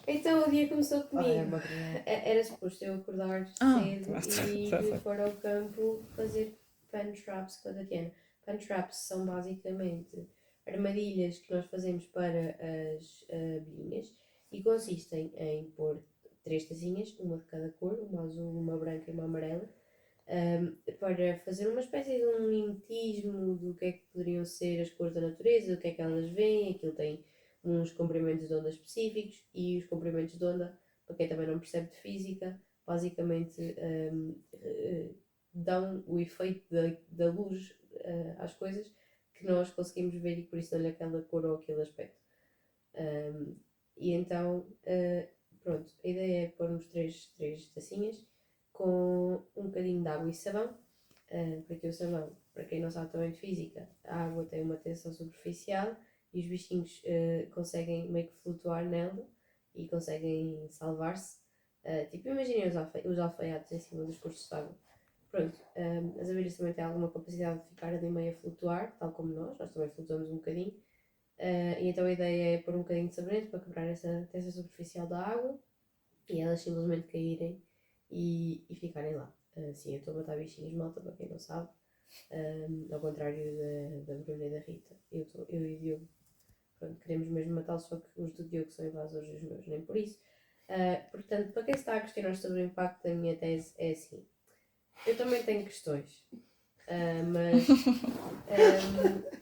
Então o dia começou comigo. Madrinha. Era suposto eu acordar cedo e ir para o campo fazer pan traps com a Tatiana. Pan traps são basicamente armadilhas que nós fazemos para as abelhinhas e consistem em pôr 3 tacinhas, uma de cada cor, uma azul, uma branca e uma amarela, para fazer uma espécie de um mimetismo do que é que poderiam ser as cores da natureza, do que é que elas veem. Aquilo tem uns comprimentos de onda específicos e os comprimentos de onda, para quem também não percebe de física, basicamente dão o efeito da luz às coisas que nós conseguimos ver e por isso dão-lhe aquela cor ou aquele aspecto. E então, pronto, a ideia é pormos três tacinhas com um bocadinho de água e sabão, porque o sabão, para quem não sabe também de física, a água tem uma tensão superficial e os bichinhos conseguem meio que flutuar nela e conseguem salvar-se. Tipo, imaginem os alfaiates em cima dos cursos de água. Pronto, as abelhas também têm alguma capacidade de ficar ali meio a flutuar, tal como nós também flutuamos um bocadinho. E então a ideia é pôr um bocadinho de sabonete para quebrar essa tensão superficial da água e elas simplesmente caírem e ficarem lá. Sim, eu estou a matar bichinhos, malta, para quem não sabe. Ao contrário da Bruna e da Rita. Eu e o Diogo, pronto, queremos mesmo matá-los, só que os do Diogo são invasores e os meus nem por isso. Portanto, para quem está a questionar sobre o impacto da minha tese, é assim. Eu também tenho questões, mas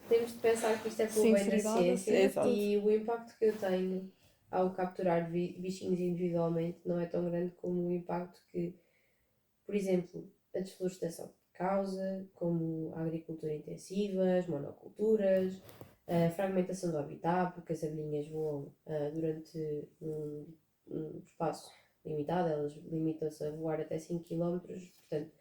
temos de pensar que isto é pelo bem da Sinceridade, ciência exato. e o impacto que eu tenho ao capturar bichinhos individualmente não é tão grande como o impacto que, por exemplo, a desflorestação causa, como a agricultura intensiva, as monoculturas, a fragmentação do habitat, porque as abelhinhas voam durante um espaço limitado, elas limitam-se a voar até 5 km, portanto,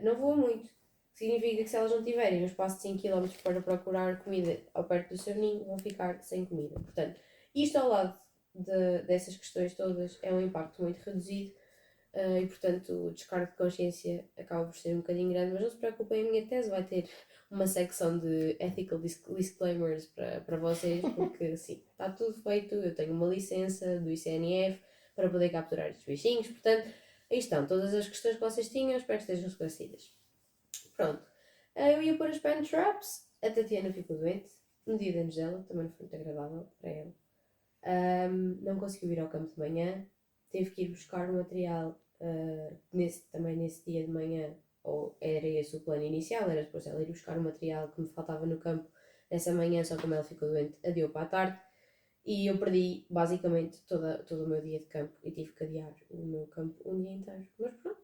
não voam muito. Significa que se elas não tiverem um espaço de 5 km para procurar comida ao perto do seu ninho, vão ficar sem comida. Portanto, isto ao lado dessas questões todas é um impacto muito reduzido e, portanto, o descargo de consciência acaba por ser um bocadinho grande, mas não se preocupem, a minha tese vai ter uma secção de ethical disclaimers para vocês, porque sim, está tudo feito, eu tenho uma licença do ICNF para poder capturar estes bichinhos, portanto, aí estão todas as questões que vocês tinham, espero que estejam esclarecidas. Pronto, eu ia pôr as pen traps, a Tatiana ficou doente, no dia de anos dela, também não foi muito agradável para ela. Não conseguiu ir ao campo de manhã, teve que ir buscar o material também nesse dia de manhã, ou era esse o plano inicial, era depois ela ir buscar o material que me faltava no campo nessa manhã, só como ela ficou doente, adiou para a tarde, e eu perdi basicamente todo o meu dia de campo e tive que adiar o meu campo um dia inteiro. Mas pronto,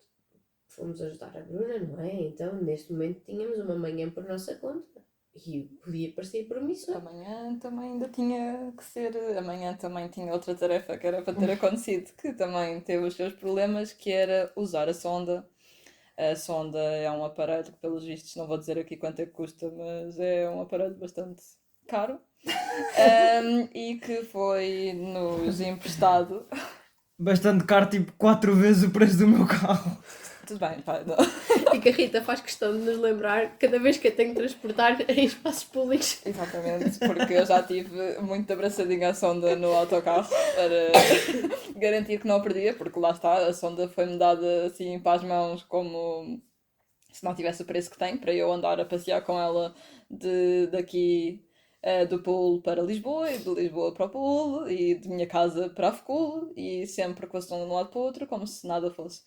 fomos ajudar a Bruna, não é? Então, neste momento, tínhamos uma manhã por nossa conta e podia parecer promissor. Amanhã também ainda tinha que ser. Amanhã também tinha outra tarefa que era para ter acontecido, que também teve os seus problemas, que era usar a sonda. A sonda é um aparelho que, pelos vistos, não vou dizer aqui quanto é que custa, mas é um aparelho bastante caro. E que foi-nos emprestado. Bastante caro, tipo 4 vezes o preço do meu carro. Tudo bem, pá, não. E que a Rita faz questão de nos lembrar cada vez que eu tenho que transportar em espaços públicos. Exatamente, porque eu já tive muito abraçadinha à sonda no autocarro para garantir que não a perdia, porque lá está, a sonda foi-me dada assim para as mãos como se não tivesse o preço que tem, para eu andar a passear com ela daqui do pool para Lisboa e de Lisboa para o pool e de minha casa para a Fecul e sempre com a sonda de um lado para o outro, como se nada fosse.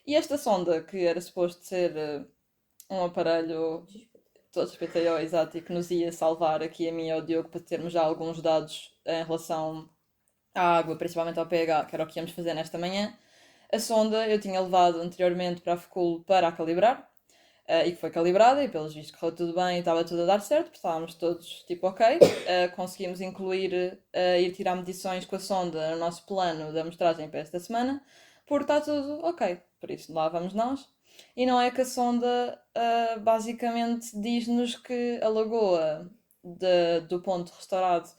E esta sonda, que era suposto ser um aparelho todo XPTO, exato, e que nos ia salvar aqui a mim e ao Diogo para termos já alguns dados em relação à água, principalmente ao pH, que era o que íamos fazer nesta manhã. A sonda eu tinha levado anteriormente para a Fecul para a calibrar, e que foi calibrada e pelos vistos correu tudo bem e estava tudo a dar certo, porque estávamos todos tipo ok. Conseguimos incluir ir tirar medições com a sonda no nosso plano da amostragem para esta semana, porque está tudo ok, por isso lá vamos nós. E não é que a sonda basicamente diz-nos que a lagoa do ponto restaurado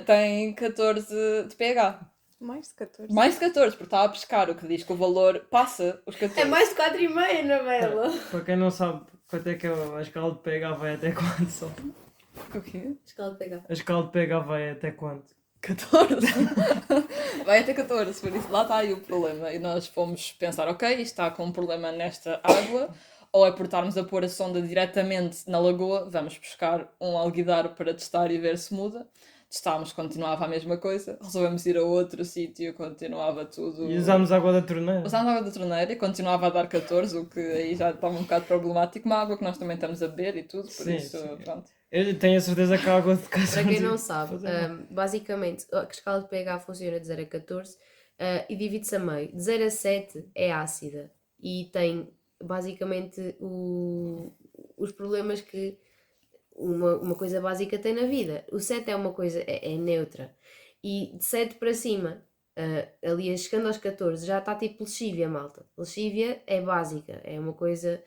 tem 14 de pH. Mais de 14. Mais de 14, porque está a pescar, o que diz que o valor passa os 14. É mais de 4,5, não é, Bela? Para quem não sabe quanto é que a escala de pH vai até quanto só? O quê? Escala de pegar. A escala de pH vai até quanto? 14. Vai até 14, por isso lá está aí o problema. E nós fomos pensar, ok, isto está com um problema nesta água, ou é por estarmos a pôr a sonda diretamente na lagoa, vamos buscar um alguidar para testar e ver se muda. Testámos, continuava a mesma coisa, resolvemos ir a outro sítio, continuava tudo. E usámos água da torneira? Usámos água da torneira e continuava a dar 14, o que aí já estava um bocado problemático, uma água que nós também estamos a beber e tudo, por Sim, isso, sim. pronto. Eu tenho a certeza que a água de casa... Para quem não sabe, fazer mal. basicamente a escala de pH funciona de 0 a 14 e divide-se a meio. De 0 a 7 é ácida e tem basicamente os problemas que uma coisa básica tem na vida. O 7 é uma coisa, é neutra. E de 7 para cima, ali chegando aos 14, já está tipo lexívia, malta. Lexívia é básica, é uma coisa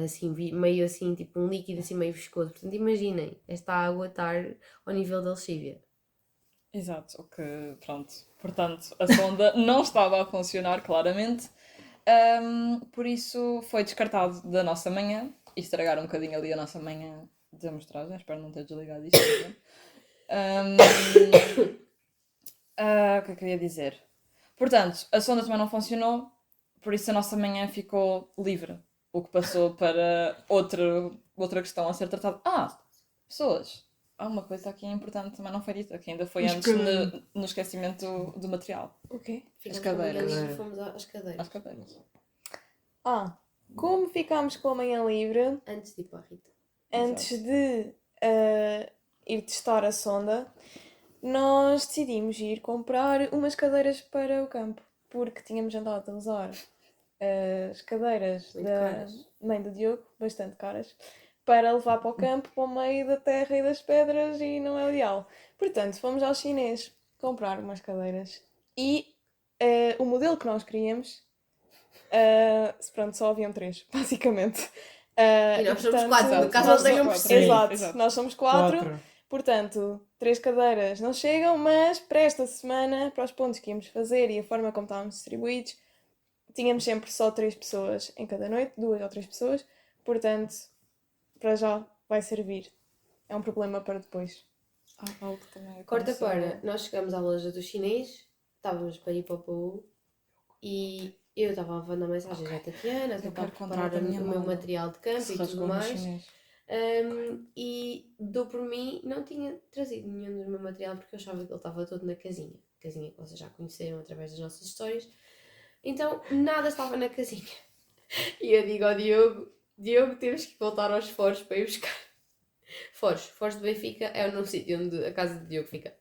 assim, meio assim, tipo um líquido assim meio viscoso. Portanto, imaginem esta água estar ao nível da lexívia. Exato, o que, pronto. Portanto, a sonda não estava a funcionar claramente. Por isso foi descartado da nossa manhã e estragaram um bocadinho ali a nossa manhã de amostragem. Espero não ter desligado isto. O que é que eu ia dizer? Portanto, a sonda também não funcionou, por isso a nossa manhã ficou livre. O que passou para outra questão a ser tratada. Pessoas! Há uma coisa aqui importante também não foi dita, que ainda foi Os antes caminhos. no esquecimento do material. O quê? Ficamos As cadeiras. com a manhã livre e fomos às cadeiras. Às cadeiras. Como ficámos com a manhã livre, Antes de ir para a Rita. antes de ir testar a sonda, nós decidimos ir comprar umas cadeiras para o campo, porque tínhamos andado a usar as cadeiras Muito da caras. mãe do Diogo, bastante caras, para levar para o campo, para o meio da terra e das pedras, e não é ideal. Portanto, fomos ao chinês comprar umas cadeiras e o modelo que nós queríamos, pronto, só haviam 3, basicamente. E nós somos 4, Exato, caso nós não tenham somos percebido. quatro. Exato, Exato. nós somos 4. 4. Portanto, 3 cadeiras não chegam, mas para esta semana, para os pontos que íamos fazer e a forma como estávamos distribuídos, tínhamos sempre só 3 pessoas em cada noite, 2 ou 3 pessoas, portanto, para já vai servir. É um problema para depois. Algo que também Corta aconteceu. para, nós chegamos à loja do chinês, estávamos para ir para o Paú e eu estava a mandar mensagens à Tatiana, Eu para quero contar preparar da minha o meu mala. material de campo Se e tudo rasgou no mais. chinês. E dou por mim, não tinha trazido nenhum do meu material porque eu achava que ele estava todo na casinha. Casinha que vocês já conheceram através das nossas histórias. Então, nada estava na casinha. E eu digo ao Diogo, temos que voltar aos Foros para ir buscar. Foros de Benfica é o novo sítio onde a casa de Diogo fica.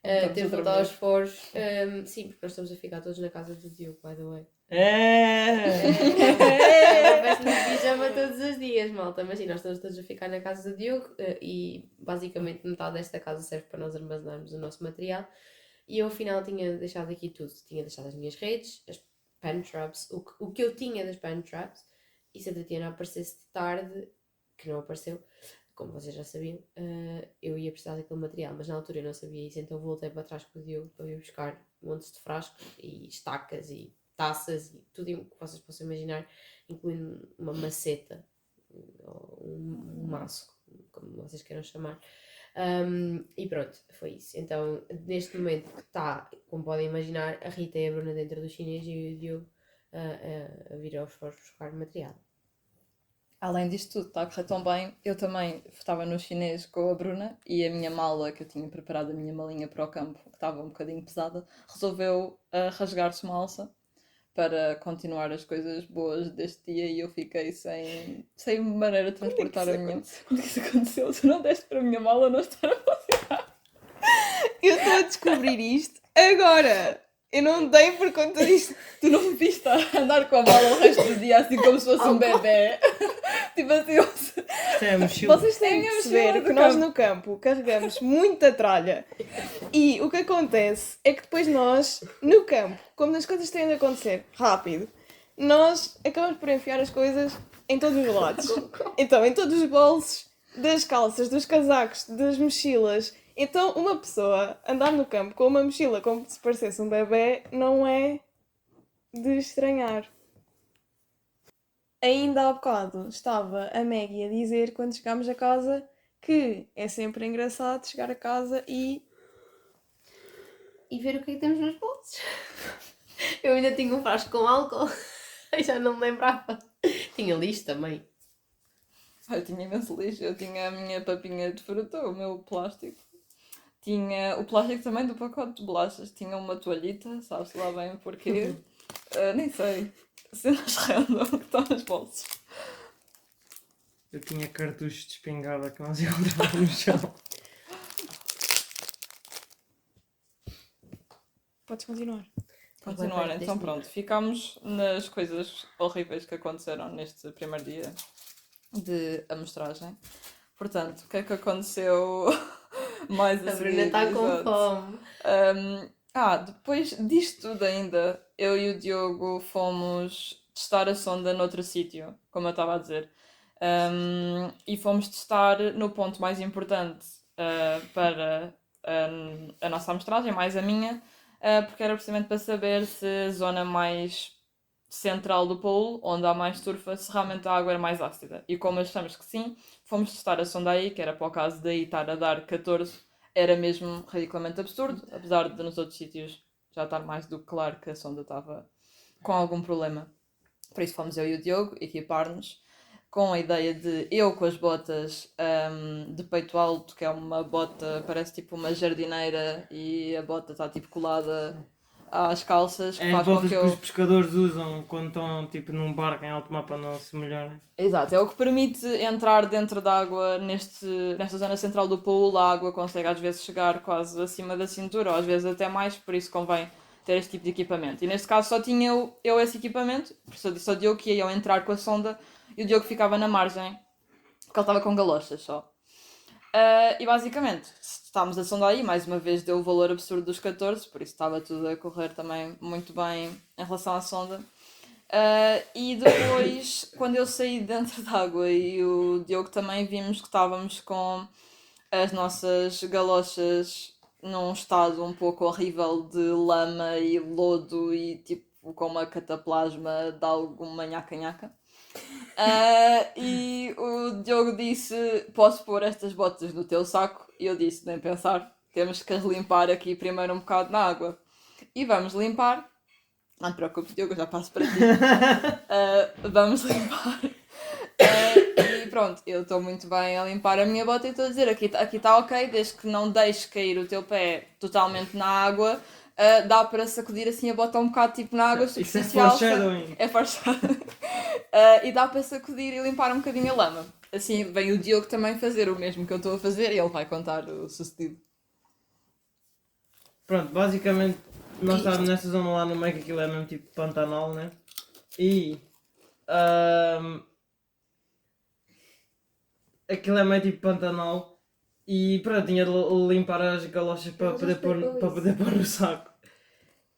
Temos que voltar aos Foros. Sim, porque nós estamos a ficar todos na casa do Diogo, by the way. É uma festa de pijama todos os dias, malta. Mas sim, nós estamos todos a ficar na casa do Diogo e basicamente metade desta casa serve para nós armazenarmos o nosso material. E eu afinal tinha deixado aqui tudo. Tinha deixado as minhas redes, as pen traps, o que eu tinha das pen traps. E se a Tatiana aparecesse de tarde, que não apareceu, como vocês já sabiam, eu ia precisar daquele material, mas na altura eu não sabia isso, então voltei para trás com o Diogo para ir buscar montes de frascos e estacas e taças e tudo o que vocês possam imaginar, incluindo uma maceta ou um maço, como vocês queiram chamar. E pronto, foi isso. Então, neste momento que está, como podem imaginar, a Rita e a Bruna dentro do chinês e o Diogo a vir aos Foros buscar material. Além disto tudo, está a correr tão bem. Eu também estava no chinês com a Bruna e a minha mala, que eu tinha preparado, a minha malinha para o campo, que estava um bocadinho pesada, resolveu rasgar-se uma alça para continuar as coisas boas deste dia e eu fiquei sem maneira de transportar a minha... Quando é que isso aconteceu? Tu não deste para a minha mala não estar a funcionar. Eu estou a descobrir isto agora! Eu não dei por conta disto. Tu não me viste a andar com a mala o resto do dia assim como se fosse um bebê? Tipo assim, Isto é a mochila. Vocês têm que É a mochila perceber do que nós campo. no campo carregamos muita tralha. E o que acontece é que depois nós, no campo, como as coisas têm de acontecer rápido, nós acabamos por enfiar as coisas em todos os lados. Então, em todos os bolsos, das calças, dos casacos, das mochilas. Então, uma pessoa andar no campo com uma mochila como se parecesse um bebê não é de estranhar. Ainda há bocado estava a Maggie a dizer, quando chegámos a casa, que é sempre engraçado chegar a casa e ver o que é que temos nos bolsos. Eu ainda tinha um frasco com álcool, já não me lembrava. Tinha lixo também. Eu tinha imenso lixo, eu tinha a minha papinha de fruta, o meu plástico. Tinha o plástico também do pacote de bolachas. Tinha uma toalhita, sabe-se lá bem porquê. Nem sei. Cenas random que estão nos bolsos. Eu tinha cartuchos de espingarda que nós encontrávamos no chão. podes continuar. Continuar, perto então deste pronto, ficámos nas coisas horríveis que aconteceram neste primeiro dia de amostragem. Portanto, o que é que aconteceu mais a A seguir? Bruna está com Exato. fome. Depois disto tudo ainda, eu e o Diogo fomos testar a sonda noutro sítio, como eu estava a dizer. E fomos testar no ponto mais importante para a nossa amostragem, mais a minha, porque era precisamente para saber se a zona mais central do polo, onde há mais turfa, se realmente a água era mais ácida. E como achamos que sim, fomos testar a sonda aí, que era para o caso daí estar a dar 14, era mesmo ridiculamente absurdo, apesar de nos outros sítios já estar mais do que claro que a sonda estava com algum problema. Por isso fomos eu e o Diogo equipar-nos com a ideia de eu com as botas de peito alto, que é uma bota, parece tipo uma jardineira, e a bota está tipo colada às calças, que É as faz com botas que que os eu... pescadores usam quando estão tipo num barco em alto mar para não se molharem. Exato, é o que permite entrar dentro da água nesta zona central do pool. A água consegue às vezes chegar quase acima da cintura, ou às vezes até mais, por isso convém ter este tipo de equipamento. E neste caso só tinha eu esse equipamento, por isso eu disse ao Diogo que ia eu entrar com a sonda e o Diogo ficava na margem, porque ele estava com galochas só. E basicamente, estávamos a sondar aí, mais uma vez deu o valor absurdo dos 14, por isso estava tudo a correr também muito bem em relação à sonda. E depois, quando eu saí dentro d'água e o Diogo também, vimos que estávamos com as nossas galochas num estado um pouco horrível de lama e lodo e tipo com uma cataplasma de alguma nhaca-nhaca. E o Diogo disse: Posso pôr estas botas no teu saco? E eu disse: Nem pensar, temos que as limpar aqui primeiro um bocado na água. E vamos limpar. Não te preocupes, Diogo, eu já passo para ti. Vamos limpar. E pronto, eu estou muito bem a limpar a minha bota e estou a dizer: aqui está ok, desde que não deixes cair o teu pé totalmente na água. Dá para sacudir assim a bota um bocado tipo na água Isso é superficial. foreshadowing. É foreshadowing. E dá para sacudir e limpar um bocadinho a lama. Assim vem o Diogo também fazer o mesmo que eu estou a fazer e ele vai contar o sucedido. Pronto, basicamente nós estávamos nesta zona lá no meio, que aquilo é mesmo tipo Pantanal, né? E aquilo é meio tipo Pantanal e pronto, tinha de limpar as galochas para Ele já poder, pôr, explicou para isso. poder pôr no saco.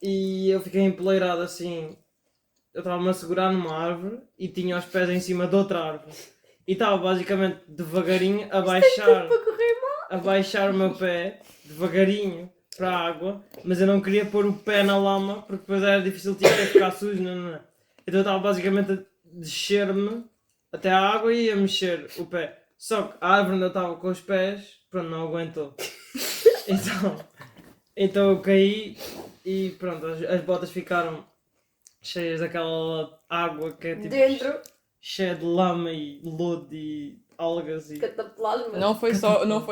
E eu fiquei empoleirado assim. Eu estava-me a segurar numa árvore e tinha os pés em cima de outra árvore. E estava basicamente devagarinho a baixar o meu pé, devagarinho, para a água, mas eu não queria pôr o pé na lama porque depois era difícil, tinha que ficar sujo. Não. Então eu estava basicamente a descer-me até à água e a mexer o pé. Só que a árvore ainda estava com os pés, pronto, não aguentou. Então eu caí e pronto, as botas ficaram cheias daquela água que é tipo Dentro, cheia de lama e lodo e algas e... cataplasma. Não foi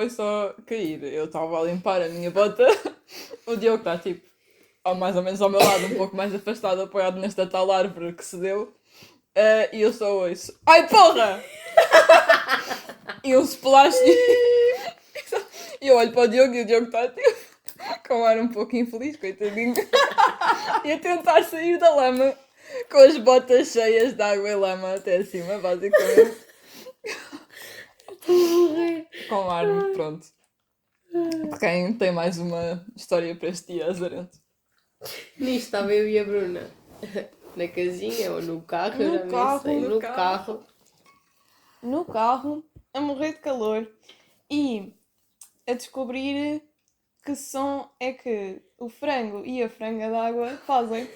só cair, eu estava a limpar a minha bota. O Diogo está tipo mais ou menos ao meu lado, um pouco mais afastado, apoiado nesta tal árvore que se deu. E eu só ouço: Ai porra! E um splash. E eu olho para o Diogo e o Diogo está tipo com um ar um pouco infeliz, coitadinho. E a tentar sair da lama com as botas cheias de água e lama até acima, basicamente. Com ar, pronto. Quem tem mais uma história para este dia azarento? Nisto estava eu e a Bruna na casinha ou no carro, eu já nem sei, no carro. No carro, a morrer de calor e a descobrir que som é que o frango e a franga d'água fazem.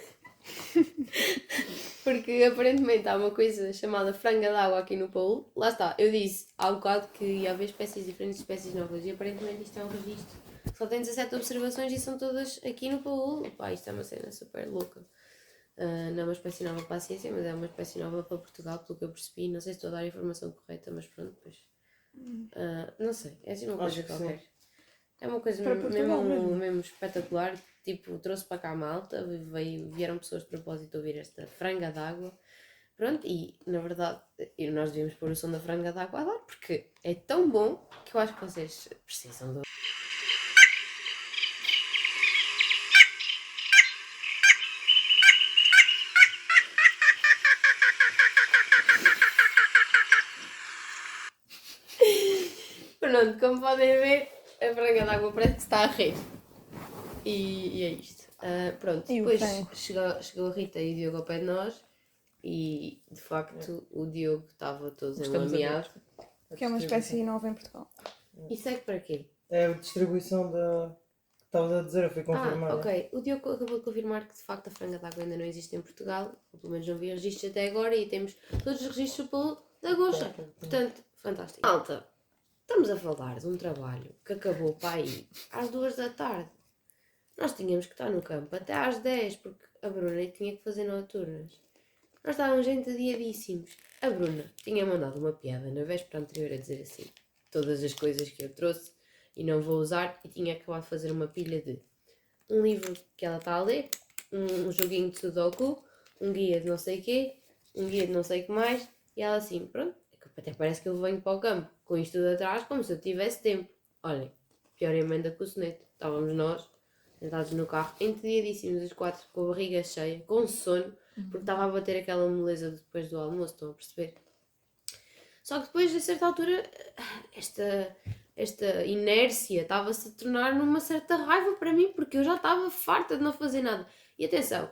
Porque aparentemente há uma coisa chamada franga d'água aqui no Paulo. Lá está, eu disse há bocado que ia haver espécies diferentes, espécies novas, e aparentemente isto é um registro. Só tem 17 observações e são todas aqui no Paulo. Pá, isto é uma cena super louca. Não é uma espécie nova para a ciência, mas é uma espécie nova para Portugal, pelo que eu percebi. Não sei se estou a dar a informação correta, mas pronto, depois. Não sei, é assim uma coisa qualquer. É uma coisa Para Portugal mesmo espetacular. Tipo, trouxe para cá a malta, vieram pessoas de propósito a ouvir esta franga d'água. Pronto, e na verdade nós devíamos pôr o som da franga d'água a dar, porque é tão bom que eu acho que vocês precisam de Pronto, como podem ver, a franga d'água parece que está a rir. E é isto. Pronto, E o depois frango? chegou a Rita e o Diogo ao pé de nós e de facto o Diogo estava todo Estamos enlameado. Que é uma espécie nova em Portugal. E segue para quê? É a distribuição da. Estavas a dizer, eu fui confirmar. Ok. O Diogo acabou de confirmar que de facto a franga d'água ainda não existe em Portugal. Ou pelo menos não havia registros até agora e temos todos os registros pelo da Goxa. Portanto, fantástico. Malta, estamos a falar de um trabalho que acabou para aí às 2 da tarde. Nós tínhamos que estar no campo até às 10 porque a Bruna tinha que fazer noturnas. Nós estávamos entediadíssimos. A Bruna tinha mandado uma piada na véspera anterior a dizer assim: todas as coisas que eu trouxe e não vou usar, e tinha acabado de fazer uma pilha de um livro que ela está a ler, um joguinho de sudoku, um guia de não sei o quê, um guia de não sei o que mais, e ela assim, pronto, até parece que eu venho para o campo com isto tudo atrás como se eu tivesse tempo. Olhem, pior emenda que o soneto. Estávamos nós sentados no carro, entediadíssimos os 4, com a barriga cheia, com sono, porque estava a bater aquela moleza depois do almoço, estão a perceber? Só que depois, a certa altura, esta inércia estava-se a tornar numa certa raiva para mim, porque eu já estava farta de não fazer nada. E atenção,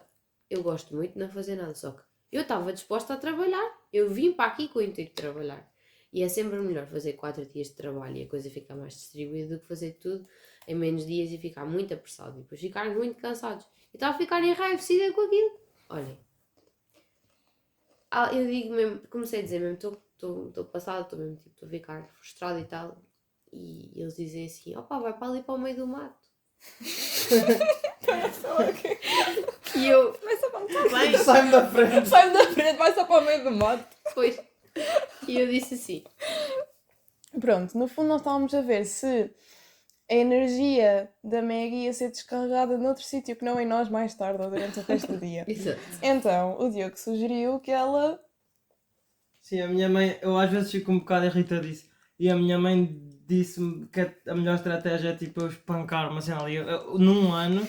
eu gosto muito de não fazer nada, só que eu estava disposta a trabalhar, eu vim para aqui com o intuito de trabalhar. E é sempre melhor fazer 4 dias de trabalho e a coisa ficar mais distribuída do que fazer tudo em menos dias e ficar muito apressado e depois ficar muito cansados. Eu estava a ficar enraivecida com aquilo. Olhem, eu digo mesmo, comecei a dizer mesmo, estou passada, estou mesmo tipo, estou a ficar frustrada e tal. E eles dizem assim, opa, vai para ali para o meio do mato. E eu, bem, Sai-me da frente. Sai-me da frente, vai só para o meio do mato. depois, e eu disse assim, Pronto, no fundo nós estávamos a ver se a energia da Maggie ia ser descarregada noutro sítio que não em nós mais tarde ou durante o resto do dia. exato. Então, o Diogo sugeriu que ela... Sim, a minha mãe, eu às vezes fico um bocado irritadíssimo. E a minha mãe disse-me que a melhor estratégia é tipo eu espancar-me assim ali. Num ano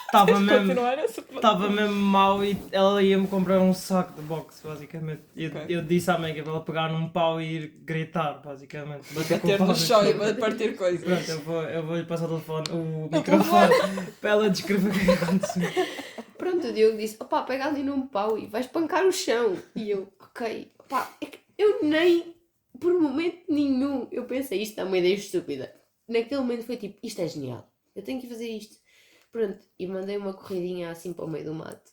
estava mesmo. Continuar essa... Estava mesmo mal e ela ia-me comprar um saco de boxe, basicamente. Eu disse à amiga para ela pegar num pau e ir gritar, basicamente. Bater com o Bater pau no no chão e chão. partir coisas. Pronto, eu vou-lhe passar o telefone, o microfone, para ela descrever o que é que aconteceu. Pronto, o Diogo disse, opá, pega ali num pau e vais espancar o chão. E eu, ok, opá, é que eu nem, por momento nenhum, eu pensei, isto é uma ideia estúpida. Naquele momento foi tipo, isto é genial, eu tenho que fazer isto. Pronto, e mandei uma corridinha assim para o meio do mato.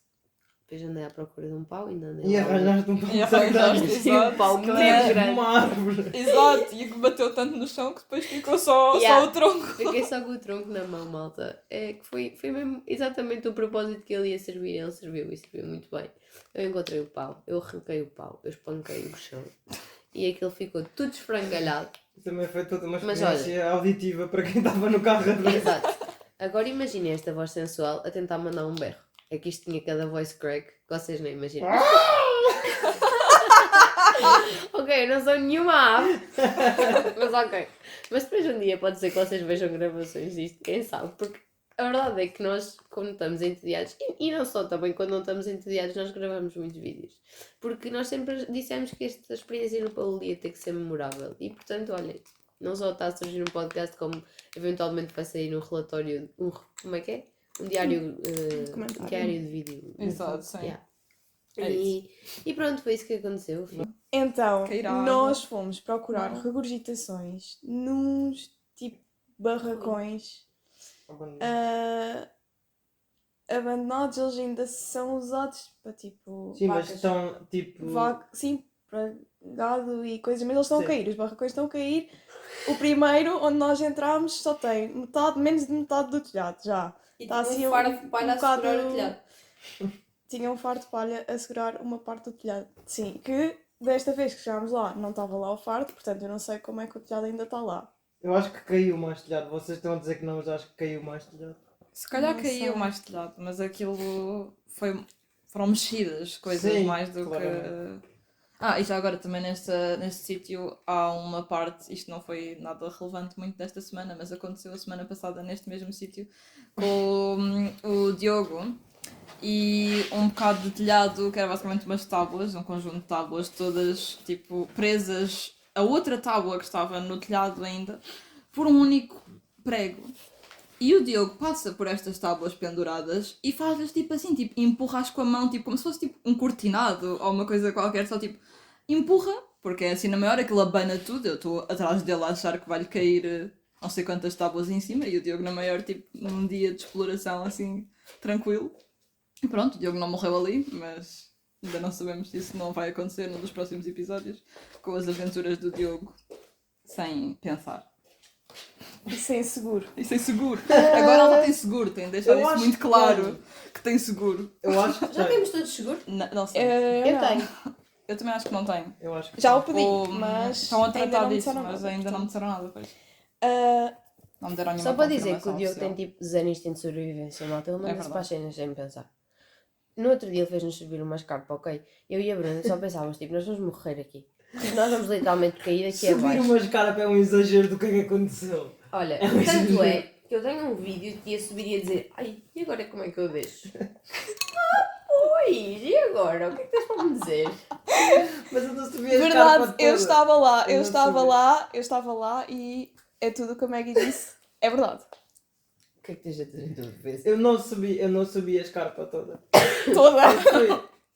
Depois andei à procura de um pau, ainda andei E lá. arranjaste um pau E arranjaste, Sim, um pau exato. muito grande. uma árvore. Exato, e que bateu tanto no chão que depois ficou só Yeah. o tronco. Fiquei só com o tronco na mão, malta. É que foi mesmo exatamente o propósito que ele ia servir. Ele serviu e serviu muito bem. Eu encontrei o pau, eu arranquei o pau, eu espanquei o chão. E aquilo ficou tudo esfrangalhado. Também foi toda uma Mas experiência auditiva para quem estava no carro a ver. Exato. Agora imaginem esta voz sensual a tentar mandar um berro. É que isto tinha cada voice crack que vocês nem imaginam. Ok, eu não sou nenhuma ave. Mas ok. Mas depois um dia pode ser que vocês vejam gravações disto, quem sabe? Porque a verdade é que nós, quando estamos entediados, e não só também quando não estamos entediados, nós gravamos muitos vídeos. Porque nós sempre dissemos que esta experiência no Paulo ia ter que ser memorável. E portanto, olhem, não só está a surgir um podcast, como eventualmente vai sair um relatório, como é que é? Um diário, Documentário. um diário de vídeo. Exato, sim. Yeah. É E pronto, foi isso que aconteceu. Então, Cair à água. nós fomos procurar Não. regurgitações nos tipo barracões abandonados. Eles ainda são usados para tipo Sim, mas vacas. estão tipo. Sim, para gado e coisas, mas eles estão Sim. a cair, os barracões estão a cair. O primeiro, onde nós entramos, só tem menos de metade do telhado já. E Tá tinha assim um fardo de palha a bocado- segurar o telhado. Tinha um fardo de palha a segurar uma parte do telhado. Sim, que desta vez que chegámos lá não estava lá o fardo, portanto eu não sei como é que o telhado ainda está lá. Eu acho que caiu mais telhado. Vocês estão a dizer que não, mas acho que caiu mais telhado. Se calhar Não caiu sei. mais telhado, mas aquilo foram mexidas, coisas Sim, mais do claramente. que. E já agora também neste sítio há uma parte, isto não foi nada relevante muito desta semana, mas aconteceu a semana passada neste mesmo sítio com o Diogo e um bocado de telhado que era basicamente umas tábuas, um conjunto de tábuas todas tipo presas a outra tábua que estava no telhado ainda por um único prego. E o Diogo passa por estas tábuas penduradas e faz-lhes tipo assim, tipo, empurra-as com a mão, tipo, como se fosse tipo um cortinado ou uma coisa qualquer, só tipo, empurra, porque é assim na maior aquilo abana tudo, eu estou atrás dele a achar que vai-lhe cair não sei quantas tábuas em cima, e o Diogo na maior, tipo, num dia de exploração assim, tranquilo. E pronto, o Diogo não morreu ali, mas ainda não sabemos se isso não vai acontecer num dos próximos episódios, com as aventuras do Diogo sem pensar. E sem seguro. E sem seguro. Agora ela já tem seguro, tem de deixar Eu isso acho muito que claro que tem seguro. Eu acho que Já tem. temos todos seguro? Não sei. Eu não. tenho. Eu também acho que não tenho. Eu acho que Já o tem. pedi, Ou, mas estão a ainda tratar não me disso, disseram mas nada, ainda não me portanto. disseram nada, pois. Ah, Não me deram nenhuma Só para dizer que o confirmação Diogo oficial. tem tipo zero instinto de sobrevivência, malta. Ele manda-se verdade. para as cenas sem pensar. No outro dia ele fez-nos servir uma escarpa, ok? Eu e a Bruna só pensávamos, tipo, nós vamos morrer aqui. Tipo, nós vamos literalmente cair aqui Subir abaixo. uma escarpa é um exagero do que é que aconteceu. Olha, É um tanto exagero. é que eu tenho um vídeo que ia subir e ia dizer, ai, e agora como é que eu deixo? Oi, e agora? O que é que tens para me dizer? Mas eu não subi a escarpa verdade, toda. eu estava lá, Eu eu não estava sabia. lá, eu estava lá e é tudo o que a Maggie disse. É verdade. O que é que tens a dizer em tudo isso? Eu não subi a escarpa toda. Toda.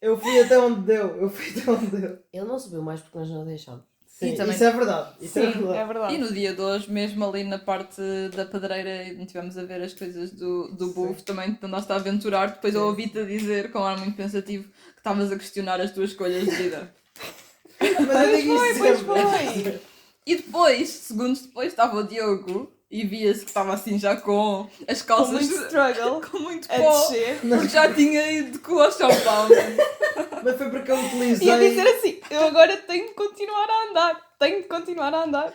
Eu fui até onde deu. Eu fui até onde deu. Ele não subiu mais porque nós não deixámos. Sim, também- isso é verdade. Isso é Sim, verdade. é verdade. E no dia de hoje, mesmo ali na parte da pedreira, e estivemos a ver as coisas do Sim. bufo, também te andaste a aventurar, depois eu Sim. ouvi-te a dizer, com um ar muito pensativo, que estavas a questionar as tuas escolhas de vida. Mas eu digo isso Pois sempre. foi. E depois, segundos depois, estava o Diogo e via-se que estava assim já com as Com calças muito struggle com muito a pó, descer. porque já tinha ido de cu ao chão, pá. Mas foi porque eu utilizei. E a dizer assim, eu agora tenho de continuar a andar. Tenho de continuar a andar.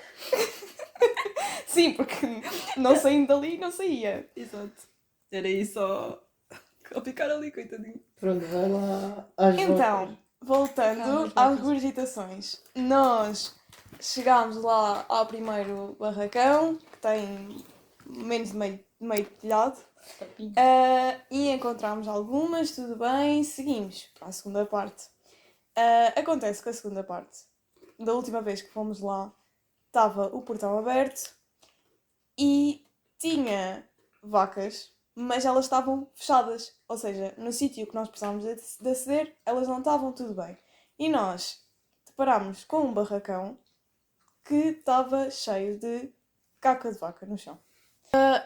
Sim, porque não saindo dali, não saía. Exato. Era isso só a ficar ali, coitadinho. Pronto, vai lá às Então, voltas. voltando Calma, às vacas. regurgitações. Nós chegámos lá ao primeiro barracão, que tem menos de meio telhado, e encontramos algumas, tudo bem, seguimos para a segunda parte. Acontece que a segunda parte, da última vez que fomos lá, estava o portão aberto e tinha vacas, mas elas estavam fechadas. Ou seja, no sítio que nós precisávamos de aceder, elas não estavam tudo bem. E nós deparámos com um barracão que estava cheio de caca de vaca no chão.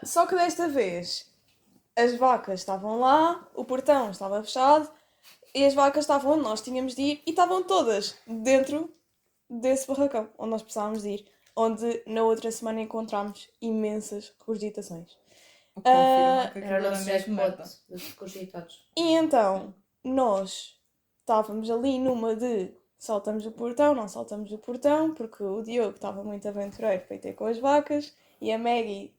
Só que desta vez as vacas estavam lá, o portão estava fechado e as vacas estavam onde nós tínhamos de ir e estavam todas dentro desse barracão onde nós precisávamos de ir, onde na outra semana encontramos imensas regurgitações. O que confirma que aquilo Era o era nosso mesmo merda. jackpot dos cogitados. E então nós estávamos ali numa de saltamos o portão, não saltamos o portão, porque o Diogo estava muito aventureiro para ir ter com as vacas e a Maggie,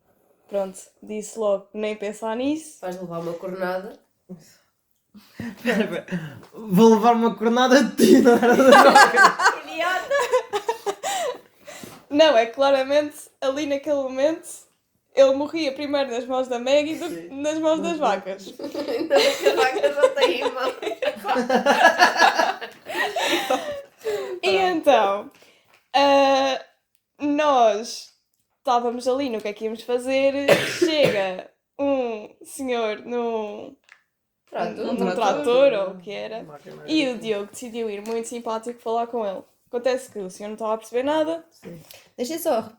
pronto, disse logo nem pensar nisso. Vais levar uma cornada. Espera. Vou levar uma cornada de ti, não era da vaca. Idiota! Não, é claramente ali naquele momento ele morria primeiro nas mãos da Maggie do que Sim. nas mãos das vacas. Ainda bem que a vaca já tem irmão. E então, nós estávamos ali no que é que íamos fazer, chega um senhor num trator ou o que era, e o Diogo decidiu ir muito simpático falar com ele. Acontece que o senhor não estava a perceber nada. Deixa só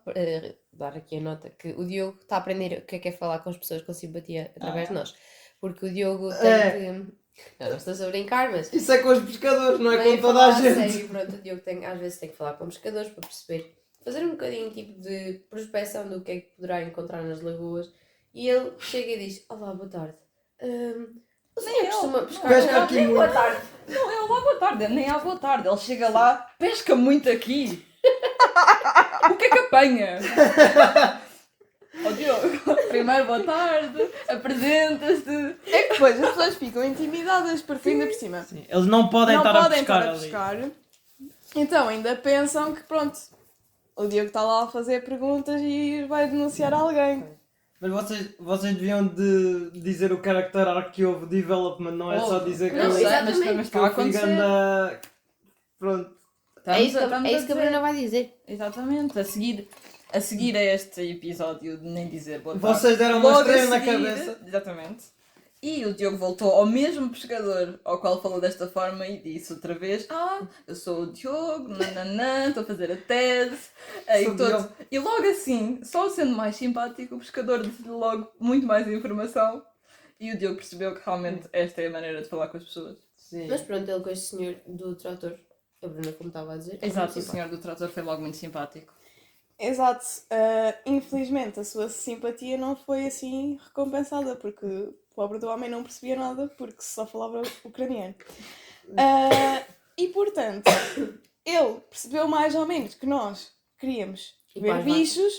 dar aqui a nota que o Diogo está a aprender o que é falar com as pessoas com simpatia através de nós. Porque o Diogo tem que... Não estou a brincar, mas... Isso é com os pescadores, não é Bem, com toda a falar gente. sério, pronto, o Diogo às vezes tem que falar com pescadores para perceber, fazer um bocadinho tipo de prospeção do que é que poderá encontrar nas lagoas. E ele chega e diz: olá, boa tarde. O senhor Nem costuma eu. pescar? Pesca Não, aqui nem muito. boa tarde. Não, ele lá boa tarde, nem à boa tarde. Ele chega lá, pesca muito aqui. O que é que apanha? Ó Diogo, primeiro boa tarde, apresentas-te. É que depois as pessoas ficam intimidadas porque ainda por cima Sim, eles não podem não estar a podem pescar estar a ali. pescar. Então ainda pensam que pronto, o Diogo está lá a fazer perguntas e vai denunciar alguém. Mas vocês deviam de dizer o character arc que houve, development, não é só dizer que Não, eu, exatamente. mas que está a eu fui acontecer. ganda... Pronto. É isso que a Bruna vai dizer. Exatamente, a seguir a este episódio de nem dizer boa tarde. Vocês deram uma logo estreia a na seguir- cabeça. Exatamente. E o Diogo voltou ao mesmo pescador ao qual falou desta forma e disse outra vez: eu sou o Diogo, nananã, estou a fazer a tese. E, Sou Diogo. e logo assim, só sendo mais simpático, o pescador disse logo muito mais informação. E o Diogo percebeu que realmente esta é a maneira de falar com as pessoas. Sim. Mas pronto, ele com este senhor do trator, a Bruna como estava a dizer. Exato, o Sim, senhor do trator foi logo muito simpático. Exato. Infelizmente a sua simpatia não foi assim recompensada, porque o pobre do homem não percebia nada, porque só falava ucraniano. E portanto, ele percebeu mais ou menos que nós queríamos E ver para as vacas. bichos,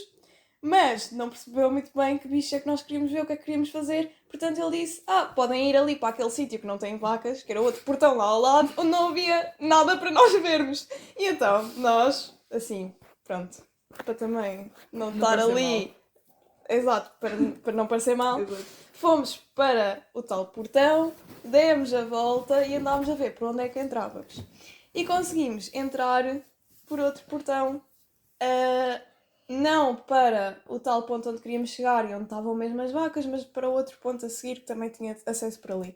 mas não percebeu muito bem que bicho é que nós queríamos ver, o que é que queríamos fazer. Portanto ele disse, podem ir ali para aquele sítio que não tem vacas, que era outro portão lá ao lado, onde não havia nada para nós vermos. E então, nós, assim, pronto, para também não estar parecer ali, exato, para não parecer mal, fomos para o tal portão, demos a volta e andámos a ver por onde é que entrávamos. E conseguimos entrar por outro portão, não para o tal ponto onde queríamos chegar e onde estavam mesmo as vacas, mas para outro ponto a seguir que também tinha acesso por ali.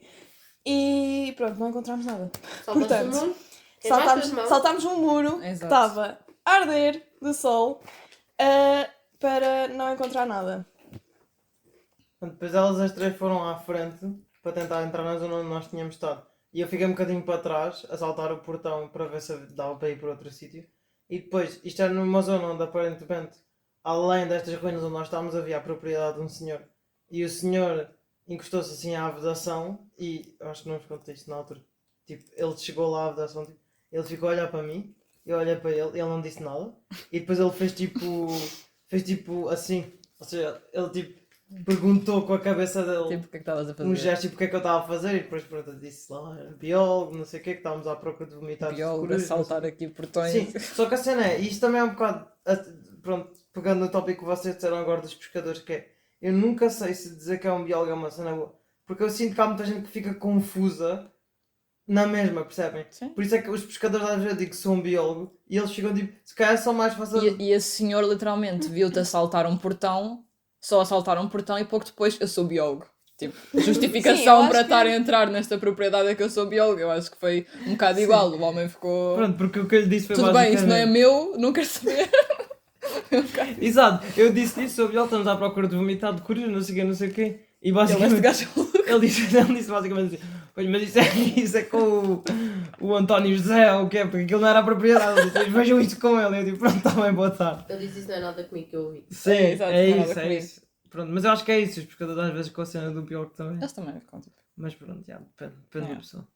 E pronto, não encontramos nada. Saltaste o muro. Tens mais tuas mãos. Saltámos um muro que Exato. estava a arder do sol para não encontrar nada. Depois elas as três foram à frente para tentar entrar na zona onde nós tínhamos estado. E eu fiquei um bocadinho para trás, a saltar o portão para ver se dava para ir para outro sítio. E depois, isto era numa zona onde aparentemente, além destas ruínas onde nós estávamos, havia a propriedade de um senhor. E o senhor encostou-se assim à vedação e, eu acho que não vos contei isto na altura, tipo, ele chegou lá à vedação, tipo, ele ficou a olhar para mim, eu olhei para ele não disse nada. E depois ele fez tipo assim, ou seja, ele tipo perguntou com a cabeça dele Tipo, o que é que estavas a fazer? um gesto tipo o que é que eu estava a fazer e depois pronto, eu disse lá, era biólogo, não sei o que estávamos à procura de vomitados de Biólogo a corujas, não sei saltar aqui portões. Sim, só que a cena é, e isto também é um bocado, pronto, pegando no tópico que vocês disseram agora dos pescadores, que é, eu nunca sei se dizer que é um biólogo é uma cena boa, porque eu sinto que há muita gente que fica confusa na mesma, percebem? Sim. Por isso é que os pescadores às vezes dizem que sou um biólogo e eles ficam tipo, se calhar são mais fáceis. E esse senhor literalmente viu-te assaltar um portão, só assaltar um portão e pouco depois eu sou biólogo. Tipo, justificação Sim, eu acho para que- estar a entrar nesta propriedade é que eu sou biólogo. Eu acho que foi um bocado igual. O homem ficou. Pronto, porque o que eu lhe disse foi Tudo bem, isso não é basicamente- meu, não quero saber. Exato, eu disse isso, sou biólogo, estamos à procura de vomitado de coruja, não sei o quê. E Ele, este basicamente gajo é louco. ele disse basicamente assim, pois, mas isso é com o António José ou o que é, porque aquilo não era a propriedade. Ele disse, vejam isto com ele. Eu digo, pronto, está bem, boa tarde. Ele disse isso não é nada comigo que eu ouvi. Sim, exato, é não há nada isso, é comigo. isso. Pronto, mas eu acho que é isso, os pescadores às vezes com a cena do biólogo também. Eles também ficam tipo. Mas pronto, já, depende da pessoa.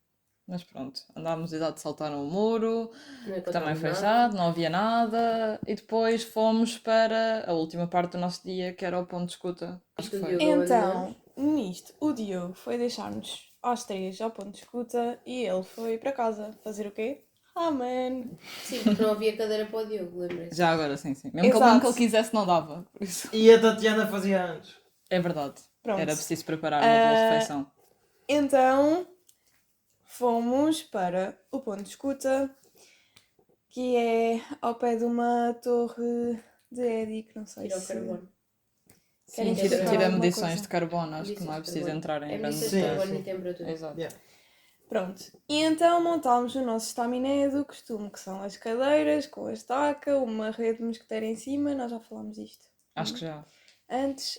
Mas pronto, andámos exato, saltaram o muro, Não que encontramos também nada. fechado, não havia nada, e depois fomos para a última parte do nosso dia, que era o ponto de escuta. Acho que foi. Estúdio. Então, nisto, o Diogo foi deixar-nos às 3 ao ponto de escuta e ele foi para casa fazer o quê? Ramen. Sim, porque não havia cadeira para o Diogo, lembrei-se. Já agora, sim, sim. Mesmo Exato. que ele quisesse, não dava. Por isso. E a Tatiana fazia antes. É verdade. Pronto. Era preciso preparar uma boa refeição. Então, fomos para o ponto de escuta, que é ao pé de uma torre de Eddie, que não sei Ir ao se... carbono. Querem Sim, dizer Tira alguma medições coisa? de carbono, acho que Medições não é de preciso carbono. entrar em É grande medições de Sim, carbono sim. e temperatura. Exato. Yeah. Pronto. E então montámos o nosso estaminé do costume, que são as cadeiras com a estaca, uma rede de mosquiteiro em cima, nós já falámos disto Acho que já. antes.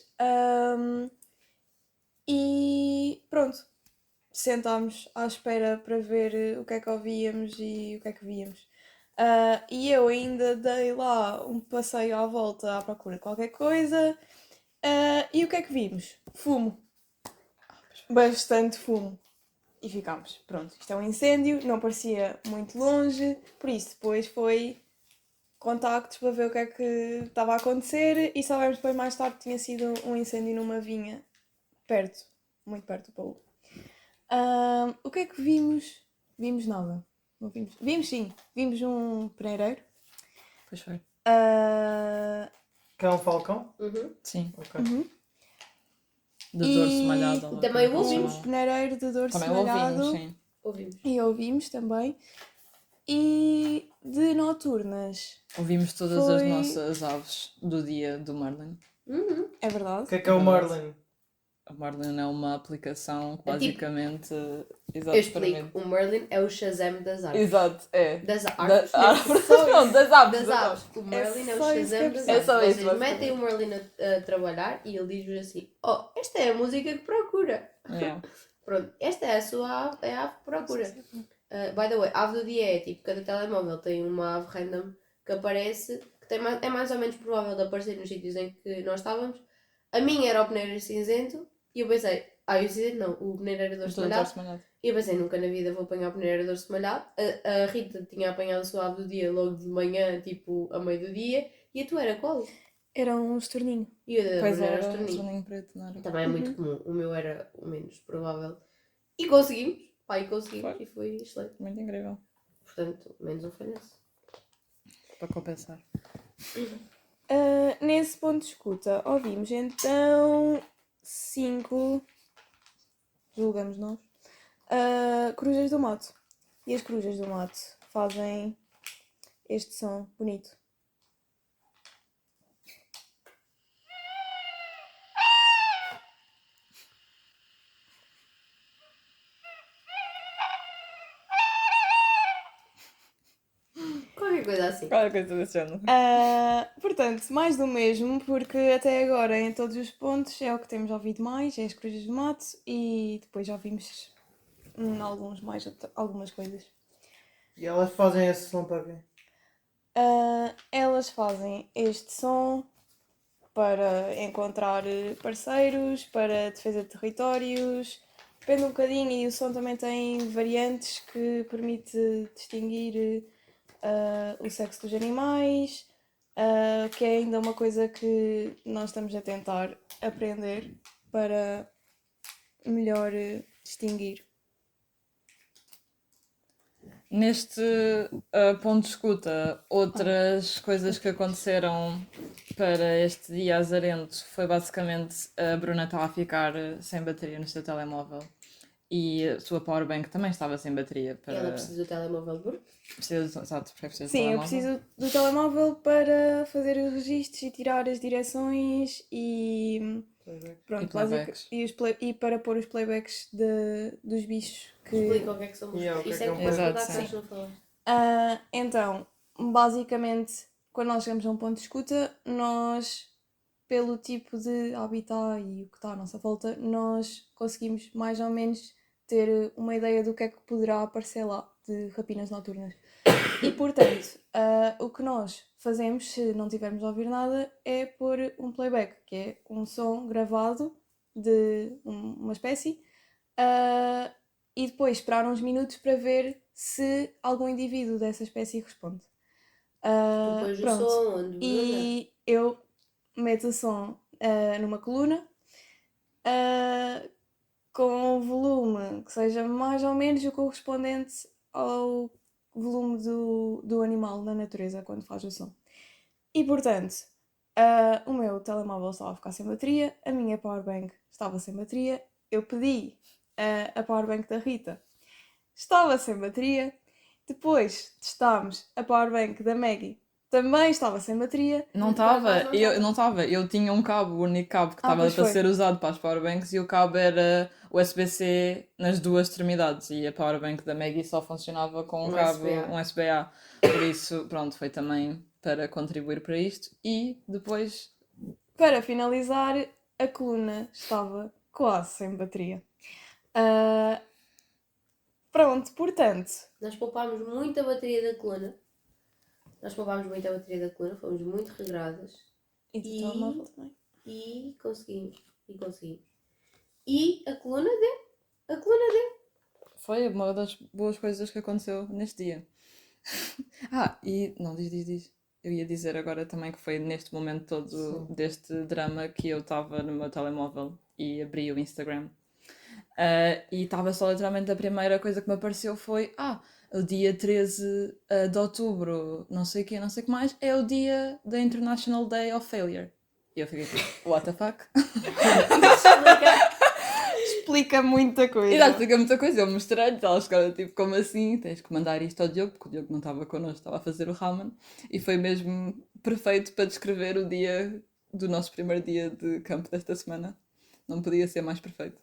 E pronto, sentámos à espera para ver o que é que ouvíamos e o que é que víamos. E eu ainda dei lá um passeio à volta à procura de qualquer coisa. E o que é que vimos? Fumo. Bastante fumo. E ficámos. Pronto, isto é um incêndio, não parecia muito longe, por isso depois foi contactos para ver o que é que estava a acontecer e soubemos depois mais tarde que tinha sido um incêndio numa vinha perto, muito perto do Paulo. O que é que vimos? Vimos nada. Não vimos. Vimos sim, vimos um peneireiro. Pois foi. Que é um falcão? Uhum. Sim. Ok. De E dorso malhado. também como é que se ouvimos. chama? Peneireiro de dorso Também malhado. ouvimos, sim. Ouvimos. E ouvimos também. E de Ouvimos todas as Foi- nossas aves do dia do Merlin. É verdade. O que é o Merlin? A Merlin é uma aplicação que É tipo- basicamente. Eu explico. O Merlin é o Shazam das árvores. Exato, é. Das Da árvores. árvores. Só Não, isso. das aves. Das aves. O Merlin é o só isso que Shazam eu das preciso. aves. É só isso, Vocês basicamente. metem o Merlin a trabalhar e ele diz-vos assim: Oh, esta é a música que procura. Yeah. Pronto, esta é a sua ave, é a ave que procura. By the way, a ave do dia é tipo, cada telemóvel tem uma ave random que aparece, que é mais ou menos provável de aparecer nos sítios em que nós estávamos. A minha era o peneiro cinzento e eu pensei, o cinzento não, o peneirador semalhado. E eu pensei, nunca na vida vou apanhar o peneirador semalhado. A Rita tinha apanhado a sua ave do dia logo de manhã, tipo, a meio do dia. E a tua era qual? Era um estorninho. E a da Pois Bruna era, era o um estorninho. torninho preto, não era? Também é muito comum. O meu era o menos provável. E conseguimos. Pai, conseguimos. Foi. E foi excelente. Muito incrível. Portanto, menos um falhanço. Para compensar. Nesse ponto de escuta, ouvimos então 5, julgamos nós, corujas do mato. E as corujas do mato fazem este som bonito. Qualquer coisa assim. Qual é a coisa desse género? Portanto, mais do mesmo, porque até agora em todos os pontos é o que temos ouvido mais, é as corujas do mato, e depois já ouvimos algumas coisas. E elas fazem esse som para quê? Elas fazem este som para encontrar parceiros, para defesa de territórios, depende um bocadinho, e o som também tem variantes que permite distinguir o sexo dos animais, que é ainda uma coisa que nós estamos a tentar aprender para melhor distinguir. Neste ponto de escuta, outras coisas que aconteceram para este dia azarento foi basicamente a Bruna estava a ficar sem bateria no seu telemóvel e a sua powerbank também estava sem bateria. E ela precisa do telemóvel burro. Exato, porque precisa do Sim, eu telemóvel. preciso do telemóvel para fazer os registros e tirar as direções e pronto, E playbacks. e para pôr os playbacks dos bichos que... Explica o que é que são. Yeah, o que é Isso que é é que um depois play- contar Exato, que sim. não falar. Então, basicamente, quando nós chegamos a um ponto de escuta, nós, pelo tipo de habitat e o que está à nossa volta, nós conseguimos mais ou menos ter uma ideia do que é que poderá aparecer lá de rapinas noturnas. E, portanto, o que nós fazemos, se não tivermos a ouvir nada, é pôr um playback, que é um som gravado de uma espécie, e depois esperar uns minutos para ver se algum indivíduo dessa espécie responde. Depois o Pronto. som, onde Bruna. E eu meto o som numa coluna com um volume que seja mais ou menos o correspondente ao volume do animal na natureza quando faz o som. E portanto, o meu telemóvel estava a ficar sem bateria, a minha powerbank estava sem bateria, eu pedi a powerbank da Rita, estava sem bateria, depois testámos a powerbank da Maggie, também estava sem bateria. Não estava, eu tinha um cabo, o único cabo que estava pois para foi. ser usado para as powerbanks e o cabo era USB-C nas duas extremidades e a powerbank da Maggie só funcionava com um cabo, USB-A. um USB-A. Por isso, pronto, foi também para contribuir para isto e depois... Para finalizar, a coluna estava quase sem bateria. Pronto, portanto, Nós poupámos muito a bateria da coluna. Fomos muito regradas. e do E- telemóvel também. E conseguimos. E a coluna deu. Foi uma das boas coisas que aconteceu neste dia. E... Não, diz. Eu ia dizer agora também que foi neste momento todo deste drama que eu estava no meu telemóvel e abri o Instagram. E estava só literalmente a primeira coisa que me apareceu foi o dia 13 de outubro, não sei o que mais, é o dia da International Day of Failure. E eu fiquei tipo, what the fuck? explica muita coisa. Exato, explica muita coisa. Eu mostrei-lhe, elas ficaram tipo, como assim? Tens que mandar isto ao Diogo, porque o Diogo não estava connosco, estava a fazer o ramen. E foi mesmo perfeito para descrever o dia do nosso primeiro dia de campo desta semana. Não podia ser mais perfeito.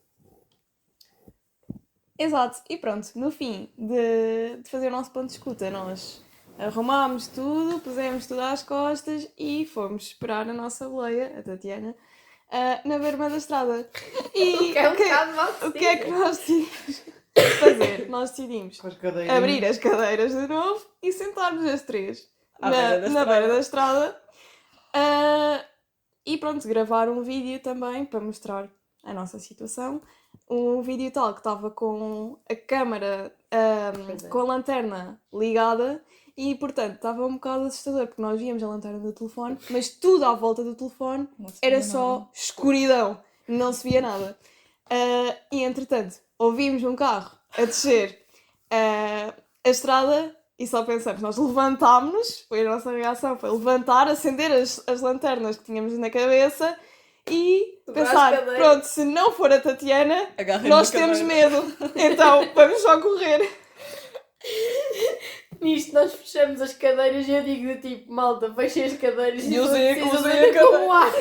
Exato, e pronto, no fim de fazer o nosso ponto de escuta, nós arrumámos tudo, pusemos tudo às costas e fomos esperar a nossa boleia, a Tatiana, na berma da estrada. E O que é um bocado mal o que é que nós decidimos fazer? Nós decidimos Com as cadeiras. abrir as cadeiras de novo e sentar-nos as três À beira da na estrada. beira da estrada. E pronto, gravar um vídeo também para mostrar a nossa situação. Um vídeo tal que estava com a câmara, Pois é. com a lanterna ligada e, portanto, estava um bocado assustador porque nós víamos a lanterna do telefone, mas tudo à volta do telefone Não se era via só nada. escuridão, não se via nada. E, entretanto, ouvimos um carro a descer a estrada e só pensamos, nós levantámos-nos, foi a nossa reação, foi levantar, acender as lanternas que tínhamos na cabeça e Pegar as pensar, cadeiras. pronto, se não for a Tatiana, Agarrem nós na temos cadeira. medo, então vamos só correr. Nisto nós fechamos as cadeiras e eu digo tipo, malta, fechem as cadeiras E e usei vocês a andem cadeira. com o ar.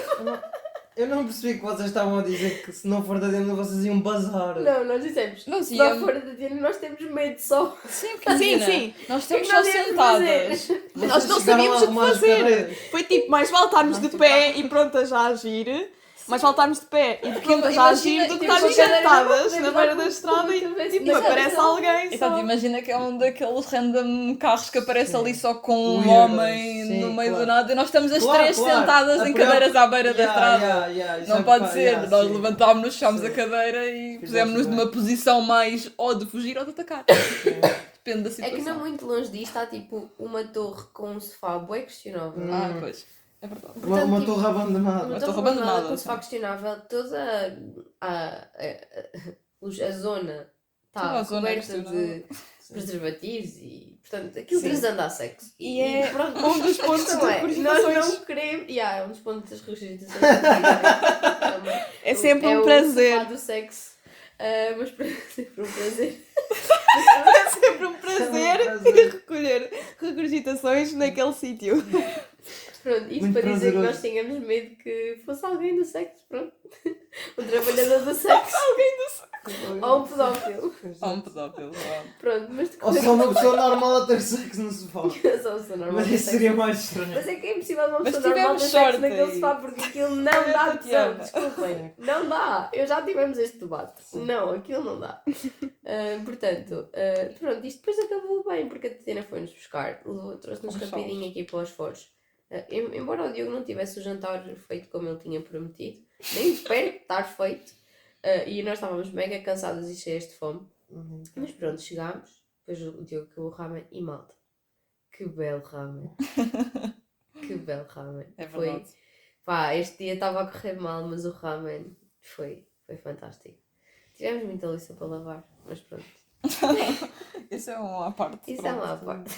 Eu não percebi que vocês estavam a dizer que se não for da dentro vocês iam bazar. Não, nós dissemos, Não, se sim, não for da Diana, nós temos medo só. Sim, porque imagina, sim. nós O que é estamos que só nós íamos sentadas. fazer? Nós não Vocês chegaram sabíamos a o que arrumar as fazer. cadeiras. Foi tipo, mais vale estarmos de pé e prontas a agir, mais vale estarmos de pé e prontas a agir imagina, do que temos estarmos a cadeira, sentadas podemos na dar beira com da o estrada cu e e talvez tipo, não aparece seja. alguém Exato, só. imagina que é um daqueles random carros que aparece ali só com um Weirdos, homem sim, no meio claro. do nada e nós estamos as Claro, três claro. sentadas A em cadeiras à beira da Yeah, estrada. isso Não é pode bocado- ser, nós sim. levantámos-nos, fechámos Sim. a cadeira e Fizeste pusemos-nos bem. numa posição mais ou de fugir ou de atacar. Depende da É situação. que não muito longe disto há tipo uma torre com um sofá bué questionável. Ah, pois. É verdade. Uma Portanto, tipo, torre abandonada. Uma Mas torre torre abandonada abandonada, com um sofá sim. questionável, toda a zona Toda está a zona é coberta de questionável. preservativos e, portanto, aquilo Sim. transanda a sexo. E é pronto, um dos pontos não de é. Nós regurgitações. não queremos. É um dos pontos das regurgitações. Também. É sempre um o prazer. sofá do sexo. Mas para sempre um prazer. É sempre um prazer prazer. recolher regurgitações naquele sítio. Pronto, isto Muito para dizer que prazeroso. nós tínhamos medo que fosse alguém do sexo, pronto. Um trabalhador do sexo. Ou um pedófilo. Ou um pedófilo. Pronto, mas de Ou só uma pessoa normal a ter sexo no sofá. Só uma pessoa normal Mas do isso sexo. seria mais estranho. Mas é que é impossível uma Mas pessoa normal ter tivemos sexo sorte naquele aí. sofá porque aquilo não dá tesão. Tatiana. Desculpem. Não dá. Eu já tivemos este debate. Não, aquilo não dá. Portanto, pronto, isto depois acabou bem porque a Tatiana foi-nos buscar, trouxe-nos Aos rapidinho aqui para os foros. Embora o Diogo não tivesse o jantar feito como ele tinha prometido, nem de perto de estar feito, e nós estávamos mega cansadas e cheias de fome. Mas pronto, chegámos, depois o Diogo acabou o ramen e malta. Que belo ramen. Que belo ramen. É Foi, verdade. pá, este dia estava a correr mal, mas o ramen foi fantástico. Tivemos muita louça para lavar, mas pronto. Isso é uma à parte. Isso é pronto. uma à parte.